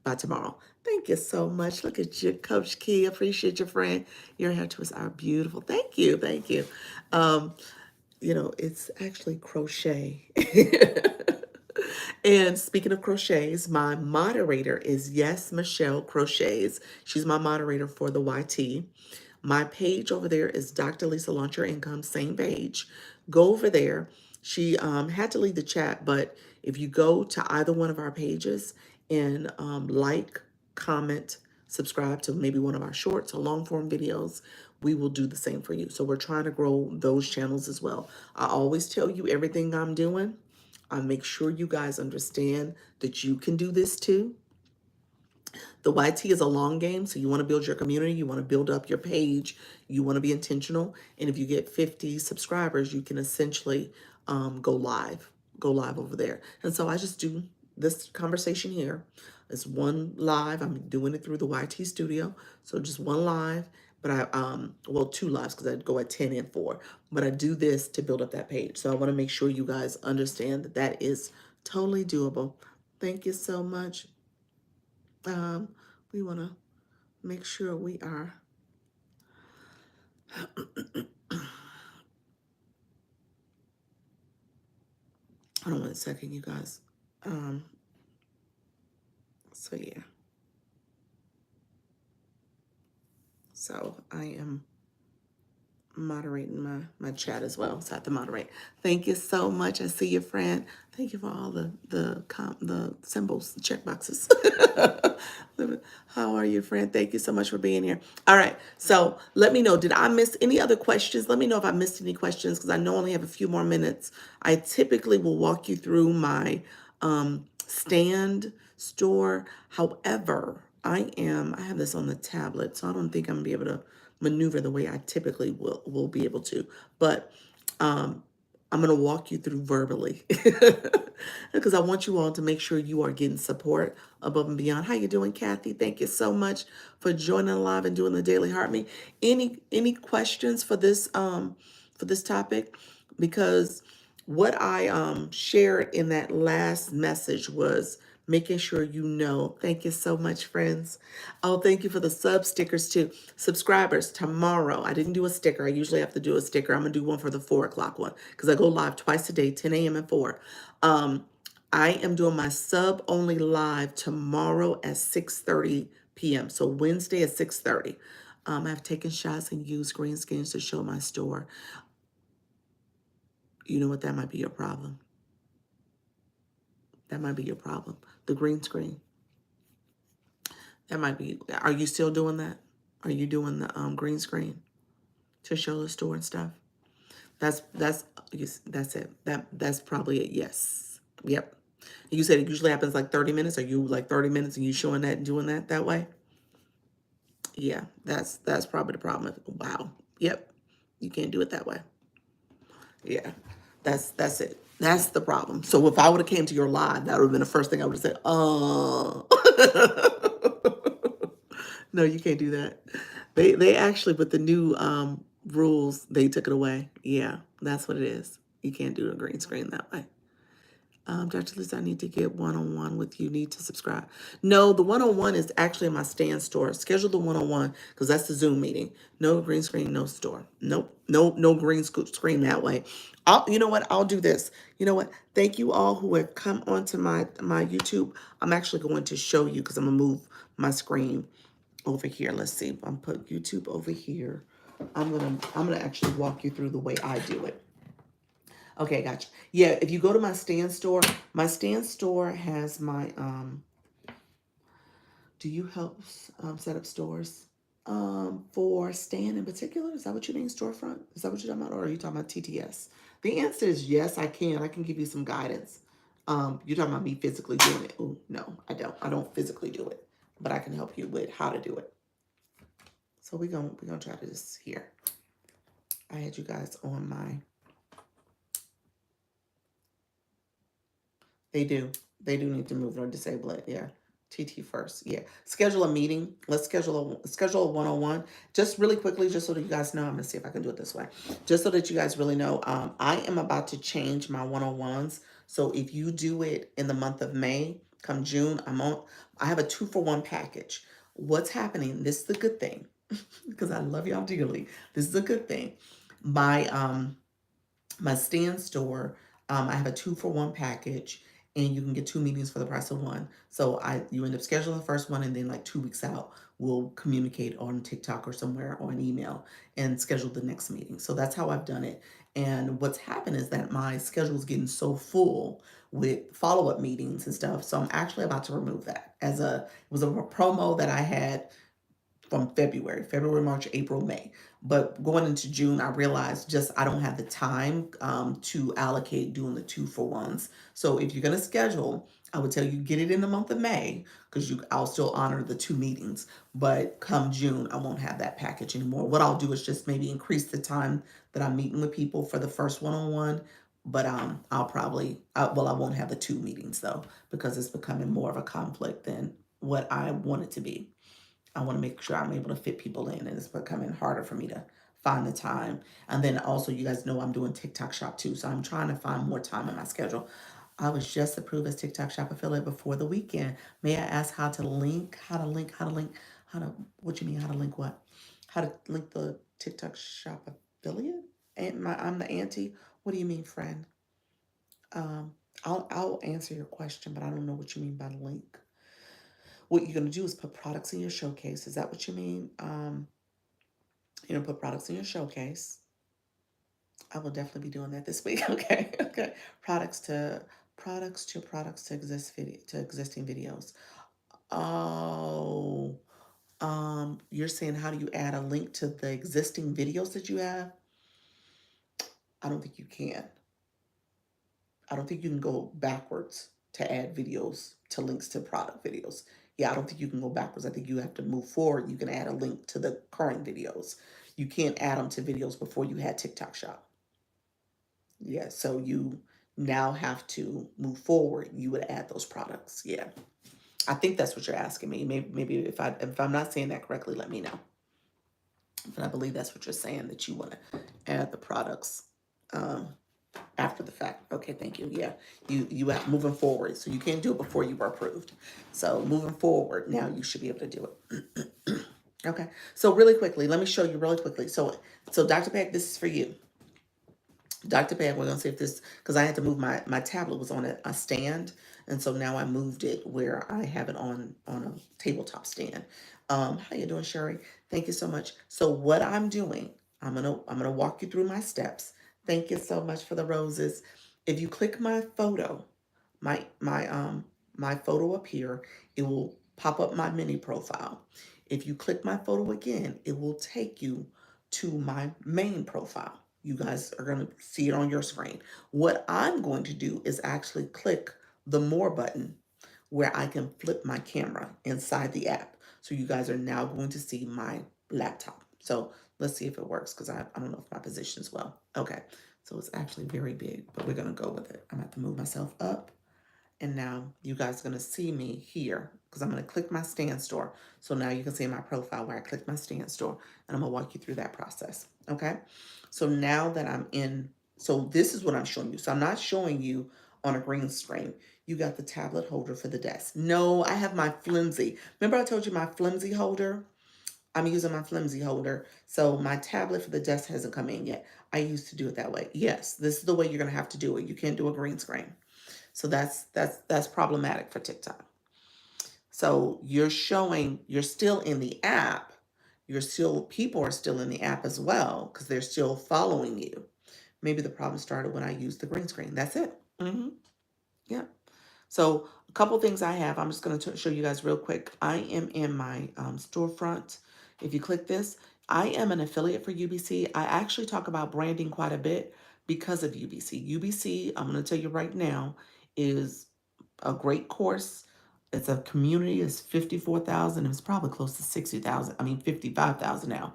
by tomorrow. Thank you so much. Look at you, Coach Key. Appreciate your friend. Your hair twists are beautiful. Thank you. Thank you. Um, it's actually crochet. And speaking of crochets, my moderator is Yes Michelle Crochets. She's my moderator for the YT. My page over there is Dr. Lisa Launch Your Income, same page. Go over there. She had to leave the chat, but if you go to either one of our pages and like, comment, subscribe to maybe one of our shorts or long form videos, we will do the same for you. So we're trying to grow those channels as well. I always tell you everything I'm doing. I make sure you guys understand that you can do this too. The YT is a long game, so you want to build your community, you want to build up your page, you want to be intentional. And if you get 50 subscribers, you can essentially go live over there. And so I just do this conversation here. It's one live. I'm doing it through the YT studio, so just one live. But well, two lives because I go at 10 and 4. But I do this to build up that page. So I want to make sure you guys understand that that is totally doable. Thank you so much. Um, we want to make sure we are. Hold on 1 second, you guys. So yeah. So I am moderating my chat as well. So I have to moderate. Thank you so much. I see your friend. Thank you for all the symbols, the check boxes. How are you, friend? Thank you so much for being here. All right. So let me know. Did I miss any other questions? Let me know if I missed any questions because I know I only have a few more minutes. I typically will walk you through my stand store. However, I have this on the tablet, so I don't think I'm gonna be able to maneuver the way I typically will be able to. But I'm going to walk you through verbally because I want you all to make sure you are getting support above and beyond. How you doing, Kathy? Thank you so much for joining live and doing the Daily Heart Me. Any questions for this topic? Because what I shared in that last message was making sure you know. Thank you so much, friends. Oh, thank you for the sub stickers too. Subscribers, tomorrow. I didn't do a sticker. I usually have to do a sticker. I'm gonna do one for the 4 o'clock one because I go live twice a day, 10 a.m. and 4. I am doing my sub only live tomorrow at 6:30 p.m. So Wednesday at 6:30. I've taken shots and used green screens to show my store. You know what? That might be your problem. That might be your problem. The green screen. That might be. Are you still doing that? Are you doing the green screen to show the store and stuff? That's it. That's probably it. Yes. Yep. You said it usually happens like 30 minutes. Are you like 30 minutes and you showing that and doing that way? Yeah, that's probably the problem. Wow. Yep. You can't do it that way. Yeah. That's it. That's the problem. So if I would have came to your live, that would have been the first thing I would have said, oh. No, you can't do that. They actually, with the new rules, they took it away. Yeah, that's what it is. You can't do a green screen that way. Dr. Lisa, I need to get one-on-one with you. Need to subscribe. No, the one-on-one is actually in my stand store. Schedule the one-on-one because that's the Zoom meeting. No green screen, no store. Nope, no green screen that way. You know what? I'll do this. You know what? Thank you all who have come onto my YouTube. I'm actually going to show you because I'm gonna move my screen over here. Let's see. I'm put YouTube over here. I'm gonna actually walk you through the way I do it. Okay, gotcha. Yeah, if you go to my stand store has my do you help set up stores for stand in particular? Is that what you mean, storefront? Is that what you're talking about, or are you talking about TTS? The answer is yes, I can. I can give you some guidance. You're talking about me physically doing it. Oh, no, I don't. I don't physically do it, but I can help you with how to do it. So we're gonna try to just here. I had you guys on my. They do. They do need to move or disable it. Yeah. TT first. Yeah. Schedule a meeting. Let's schedule a one-on-one. Just really quickly, just so that you guys know. I'm gonna see if I can do it this way. Just so that you guys really know. I am about to change my one-on-ones. So if you do it in the month of May, come June, I have a 2-for-1 package. What's happening? This is the good thing. Because I love y'all dearly. This is a good thing. My stand store, I have a 2-for-1 package, and you can get 2 meetings for the price of one. So you end up scheduling the first one, and then like 2 weeks out, we'll communicate on TikTok or somewhere or an email and schedule the next meeting. So that's how I've done it. And what's happened is that my schedule is getting so full with follow-up meetings and stuff. So I'm actually about to remove that it was a promo that I had from February, March, April, May. But going into June, I realized just I don't have the time to allocate doing the 2-for-1s. So if you're going to schedule, I would tell you get it in the month of May because I'll still honor the 2 meetings. But come June, I won't have that package anymore. What I'll do is just maybe increase the time that I'm meeting with people for the first one-on-one. But I won't have the 2 meetings though because it's becoming more of a conflict than what I want it to be. I want to make sure I'm able to fit people in, and it's becoming harder for me to find the time. And then also, you guys know I'm doing TikTok Shop too, so I'm trying to find more time in my schedule. I was just approved as TikTok Shop affiliate before the weekend. May I ask what you mean, how to link what? How to link the TikTok Shop affiliate? And I'm the auntie. What do you mean, friend? Um, I'll answer your question, but I don't know what you mean by link. What you're gonna do is put products in your showcase. Is that what you mean? Put products in your showcase. I will definitely be doing that this week. Okay, okay. Products to existing videos. Oh, you're saying how do you add a link to the existing videos that you have? I don't think you can. I don't think you can go backwards to add videos to links to product videos. Yeah, I don't think you can go backwards. I think you have to move forward. You can add a link to the current videos. You can't add them to videos before you had TikTok Shop. Yeah, so you now have to move forward. You would add those products. Yeah, I think that's what you're asking me. Maybe if I'm not saying that correctly, let me know. But I believe that's what you're saying, that you want to add the products um, after the fact. Okay, thank you. Yeah, you have moving forward, so you can't do it before you were approved. So moving forward, now you should be able to do it. Okay, so really quickly, let me show you really quickly. So Dr. Peck, this is for you. Dr. Pad, we're gonna see if this, because I had to move my tablet was on a stand, and so now I moved it where I have it on a tabletop stand. How you doing, Sherry? Thank you so much. So what I'm doing, I'm gonna walk you through my steps. Thank you so much for the roses. If you click my photo, my photo up here, it will pop up my mini profile. If you click my photo again, it will take you to my main profile. You guys are going to see it on your screen. What I'm going to do is actually click the more button where I can flip my camera inside the app. So you guys are now going to see my laptop. So let's see if it works because I don't know if my position's well. Okay, so it's actually very big, but we're going to go with it. I'm going to have to move myself up. And now you guys are going to see me here because I'm going to click my stand store. So now you can see my profile where I click my stand store, and I'm going to walk you through that process. Okay. So now that I'm in, so this is what I'm showing you. So I'm not showing you on a green screen. You got the tablet holder for the desk. No, I have my flimsy. Remember I told you my flimsy holder? I'm using my flimsy holder. So my tablet for the desk hasn't come in yet. I used to do it that way. Yes, this is the way you're going to have to do it. You can't do a green screen. So that's problematic for TikTok. So you're still in the app. People are still in the app as well because they're still following you. Maybe the problem started when I used the green screen. That's it. Yeah. So a couple things I have, I'm just going to show you guys real quick. I am in my storefront. If you click this, I am an affiliate for UBC. I actually talk about branding quite a bit because of UBC. UBC, I'm going to tell you right now, is a great course. It's a community. It's 54,000. It's probably close to 60,000. I mean, 55,000 now.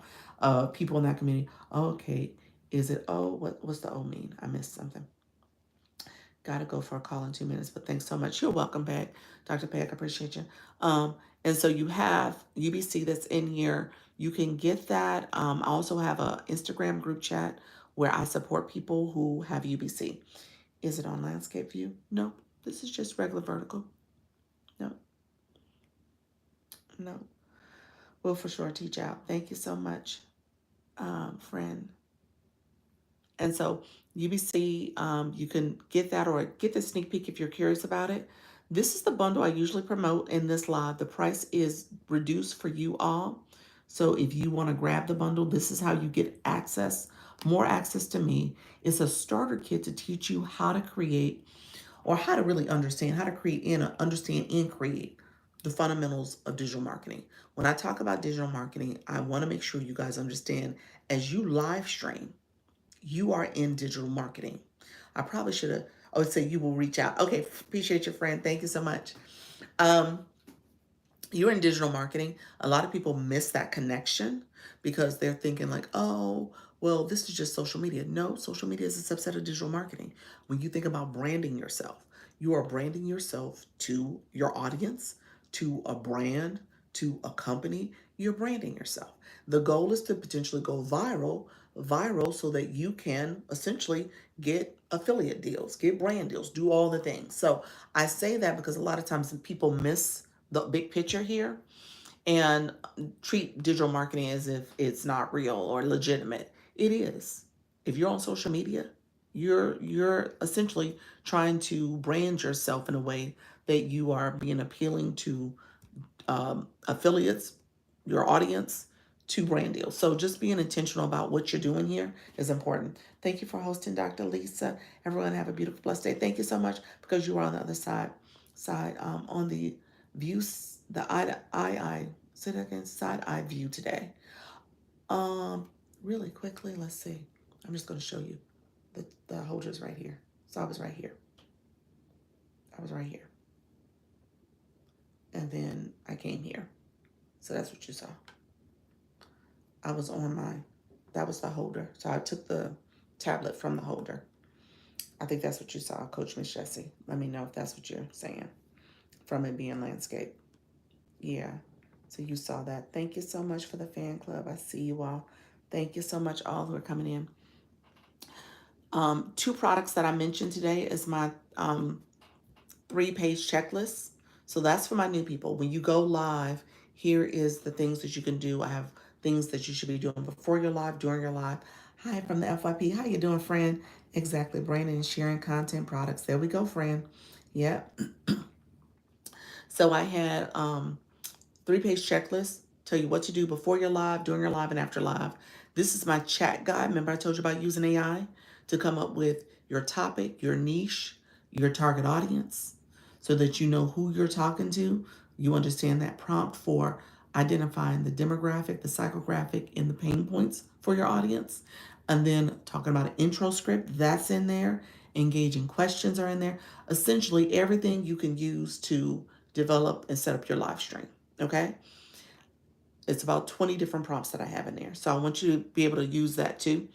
People in that community. Okay. Is it, what's the O mean? I missed something. Gotta go for a call in 2 minutes, but thanks so much. You're welcome back, Dr. Peck. I appreciate you. And so you have UBC that's in here. You can get that. I also have a Instagram group chat where I support people who have UBC. Is it on landscape view? No, this is just regular vertical. No, no. We'll for sure teach out. Thank you so much, friend. And so UBC, you can get that or get the sneak peek if you're curious about it. This is the bundle I usually promote in this live. The price is reduced for you all. So if you want to grab the bundle, this is how you get access, more access to me. It's a starter kit to teach you how to create or how to really understand how to create and understand and create the fundamentals of digital marketing. When I talk about digital marketing, I want to make sure you guys understand as you live stream, you are in digital marketing. I probably should have, I would say you will reach out. Okay, appreciate your friend. Thank you so much. Um, you're in digital marketing. A lot of people miss that connection because they're thinking like, oh, well, this is just social media. No, social media is a subset of digital marketing. When you think about branding yourself, you are branding yourself to your audience, to a brand, to a company. You're branding yourself. The goal is to potentially go viral so that you can essentially get affiliate deals, get brand deals, do all the things. So I say that because a lot of times people miss the big picture here and treat digital marketing as if it's not real or legitimate. It is. If you're on social media, you're essentially trying to brand yourself in a way that you are being appealing to affiliates, your audience, to brand deals. So just being intentional about what you're doing here is important. Thank you for hosting, Dr. Lisa. Everyone have a beautiful, blessed day. Thank you so much because you are on the other side on the views, the eye, say that again, side eye view today. Really quickly, let's see. I'm just going to show you the holders right here. So I was right here. I was right here. And then I came here. So that's what you saw. I was on that was the holder. So I took the tablet from the holder. I think that's what you saw, Coach Miss Jessie. Let me know if that's what you're saying from it being landscape. Yeah. So you saw that. Thank you so much for the fan club. I see you all. Thank you so much, all who are coming in. Two products that I mentioned today is my 3-page checklist. So that's for my new people. When you go live, here is the things that you can do. I have things that you should be doing before you're live, during your live. Hi from the FYP. How you doing, friend? Exactly. Branding and sharing content products. There we go, friend. Yep. So I had 3-page checklist. Tell you what to do before you're live, during your live, and after live. This is my chat guide. Remember I told you about using AI to come up with your topic, your niche, your target audience, so that you know who you're talking to. You understand that prompt for identifying the demographic, the psychographic, and the pain points for your audience. And then talking about an intro script, that's in there. Engaging questions are in there. Essentially everything you can use to develop and set up your live stream. Okay? It's about 20 different prompts that I have in there. So I want you to be able to use that too.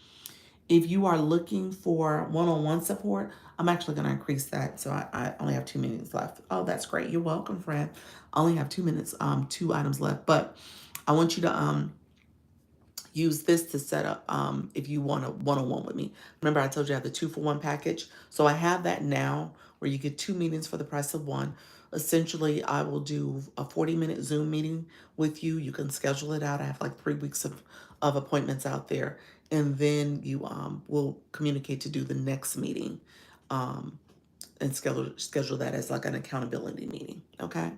If you are looking for one-on-one support, I'm actually going to increase that. So I only have 2 minutes left. Oh, that's great. You're welcome, friend. I only have 2 minutes, 2 items left. But I want you to use this to set up if you want a one-on-one with me. Remember, I told you I have the 2-for-1 package. So I have that now where you get 2 meetings for the price of one. Essentially, I will do a 40-minute Zoom meeting with you. You can schedule it out. I have like 3 weeks of appointments out there. And then you will communicate to do the next meeting, and schedule that as like an accountability meeting. Okay.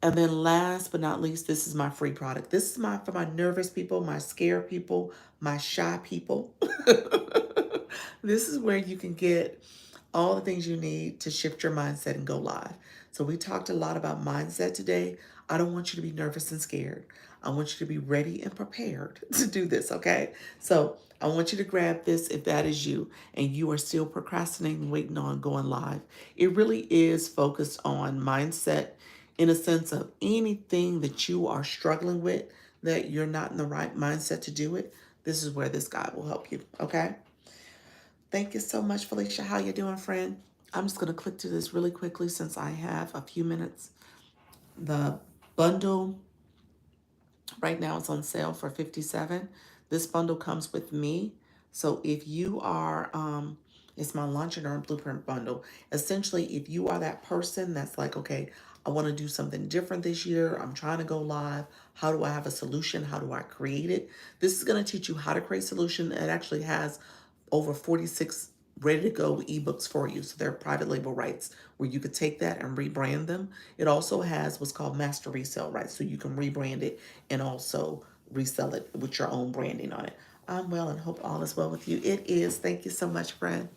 And then last but not least, this is my free product. This is for my nervous people, my scared people, my shy people. This is where you can get all the things you need to shift your mindset and go live. So we talked a lot about mindset today. I don't want you to be nervous and scared. I want you to be ready and prepared to do this, okay? So I want you to grab this if that is you and you are still procrastinating, waiting on going live. It really is focused on mindset in a sense of anything that you are struggling with, that you're not in the right mindset to do it. This is where this guide will help you, okay? Thank you so much, Felicia. How you doing, friend? I'm just going to click to this really quickly since I have a few minutes. The bundle right now it's on sale for 57. This bundle comes with me. So if you are, it's my Launch and Earn Blueprint bundle. Essentially, if you are that person that's like, okay, I want to do something different this year. I'm trying to go live. How do I have a solution? How do I create it? This is going to teach you how to create a solution. It actually has over 46 ready to go ebooks for you. So they're private label rights where you could take that and rebrand them. It also has what's called master resale rights. So you can rebrand it and also resell it with your own branding on it. I'm well and hope all is well with you. It is. Thank you so much, friend.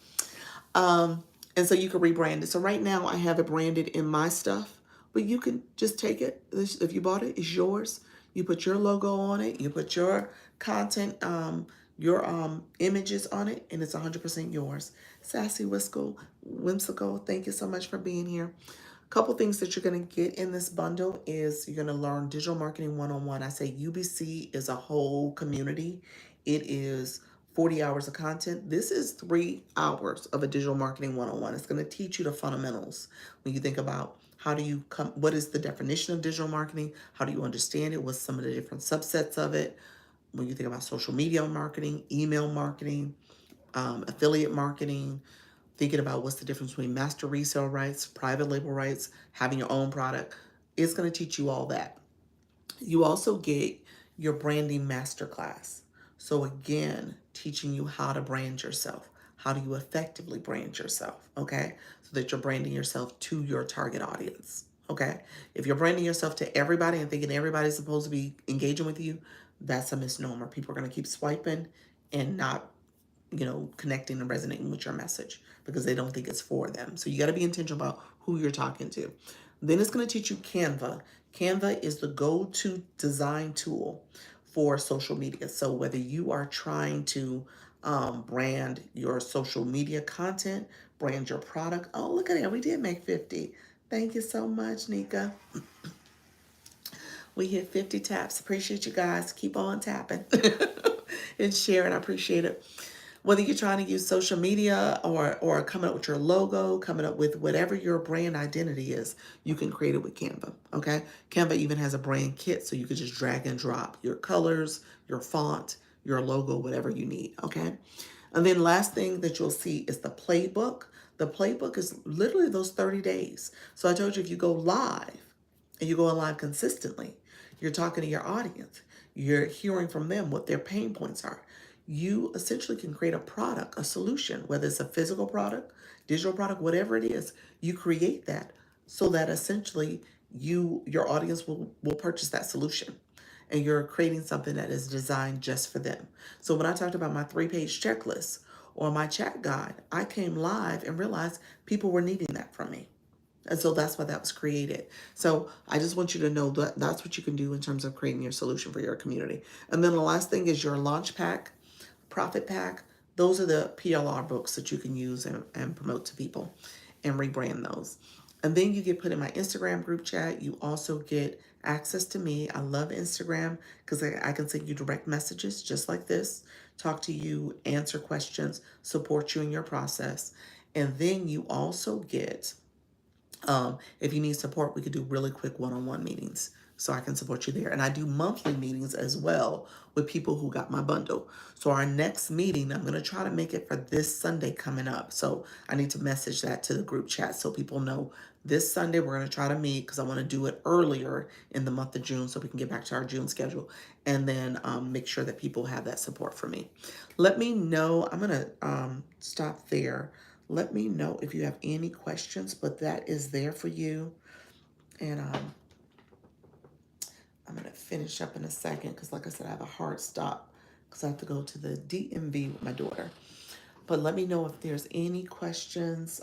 And so you can rebrand it. So right now I have it branded in my stuff, but you can just take it. If you bought it, it's yours. You put your logo on it. You put your content, your images on it, and it's 100% yours. Sassy Whimsical, thank you so much for being here. Couple things that you're going to get in this bundle is you're going to learn digital marketing one-on-one. I say UBC is a whole community. It is 40 hours of content. This is 3 hours of a digital marketing one-on-one. It's going to teach you the fundamentals. When you think about how do you come, what is the definition of digital marketing? How do you understand it? What's some of the different subsets of it? When you think about social media marketing, email marketing, affiliate marketing, thinking about what's the difference between master resale rights, private label rights, having your own product. It's going to teach you all that. You also get your branding masterclass. So again, teaching you how to brand yourself. How do you effectively brand yourself? Okay. So that you're branding yourself to your target audience. Okay. If you're branding yourself to everybody and thinking everybody's supposed to be engaging with you, that's a misnomer. People are going to keep swiping and not connecting and resonating with your message because they don't think it's for them. So you got to be intentional about who you're talking to. Then it's going to teach you Canva. Canva is the go-to design tool for social media. So whether you are trying to brand your social media content, brand your product. Oh, look at it. We did make 50. Thank you so much, Nika. We hit 50 taps. Appreciate you guys. Keep on tapping and sharing. I appreciate it. Whether you're trying to use social media or coming up with your logo, coming up with whatever your brand identity is, you can create it with Canva, okay? Canva even has a brand kit, so you can just drag and drop your colors, your font, your logo, whatever you need, okay? And then last thing that you'll see is the playbook. The playbook is literally those 30 days. So I told you if you go live and you go live consistently, you're talking to your audience. You're hearing from them what their pain points are. You essentially can create a product, a solution, whether it's a physical product, digital product, whatever it is, you create that so that essentially your audience will purchase that solution. And you're creating something that is designed just for them. So when I talked about my 3-page checklist or my chat guide, I came live and realized people were needing that from me. And so that's why that was created. So I just want you to know that that's what you can do in terms of creating your solution for your community. And then the last thing is your launch pack, profit pack. Those are the PLR books that you can use and promote to people and rebrand those. And then you get put in my Instagram group chat. You also get access to me. I love Instagram because I can send you direct messages just like this, talk to you, answer questions, support you in your process. And then you also get if you need support, we could do really quick one-on-one meetings so I can support you there. And I do monthly meetings as well with people who got my bundle. So our next meeting, I'm going to try to make it for this Sunday coming up. So I need to message that to the group chat so people know this Sunday we're going to try to meet, because I want to do it earlier in the month of June so we can get back to our June schedule, and then make sure that people have that support for me. Let me know. I'm going to stop there. Let me know if you have any questions, but that is there for you. And I'm going to finish up in a second because, like I said, I have a hard stop because I have to go to the DMV with my daughter. But let me know if there's any questions.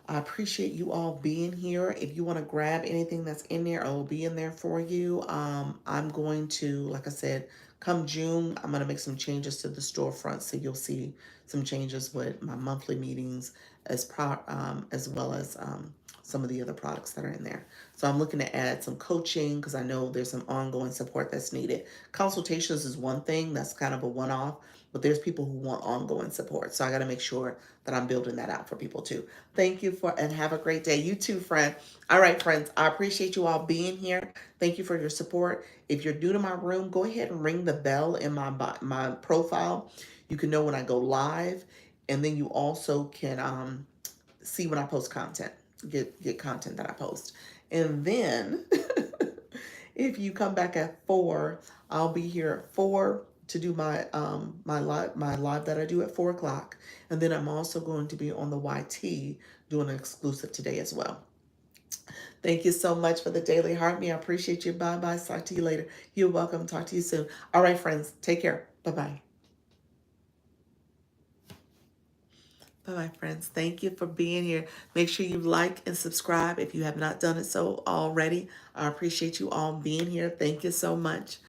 I appreciate you all being here. If you want to grab anything that's in there, I will be in there for you. I'm going to, like I said, come June, I'm going to make some changes to the storefront, so you'll see some changes with my monthly meetings as well as some of the other products that are in there. So I'm looking to add some coaching because I know there's some ongoing support that's needed. Consultations is one thing that's kind of a one-off, but there's people who want ongoing support. So I got to make sure that I'm building that out for people too. Thank you and have a great day. You too, friend. All right, friends, I appreciate you all being here. Thank you for your support. If you're new to my room, go ahead and ring the bell in my profile. You can know when I go live, and then you also can see when I post content, get content that I post. And then if you come back at 4, I'll be here at 4 to do my live that I do at 4 o'clock. And then I'm also going to be on the YT doing an exclusive today as well. Thank you so much for the daily heart me. I appreciate you. Bye bye. Talk to you later. You're welcome. Talk to you soon. All right, friends. Take care. Bye bye. Bye bye, friends. Thank you for being here. Make sure you like and subscribe if you have not done it so already. I appreciate you all being here. Thank you so much.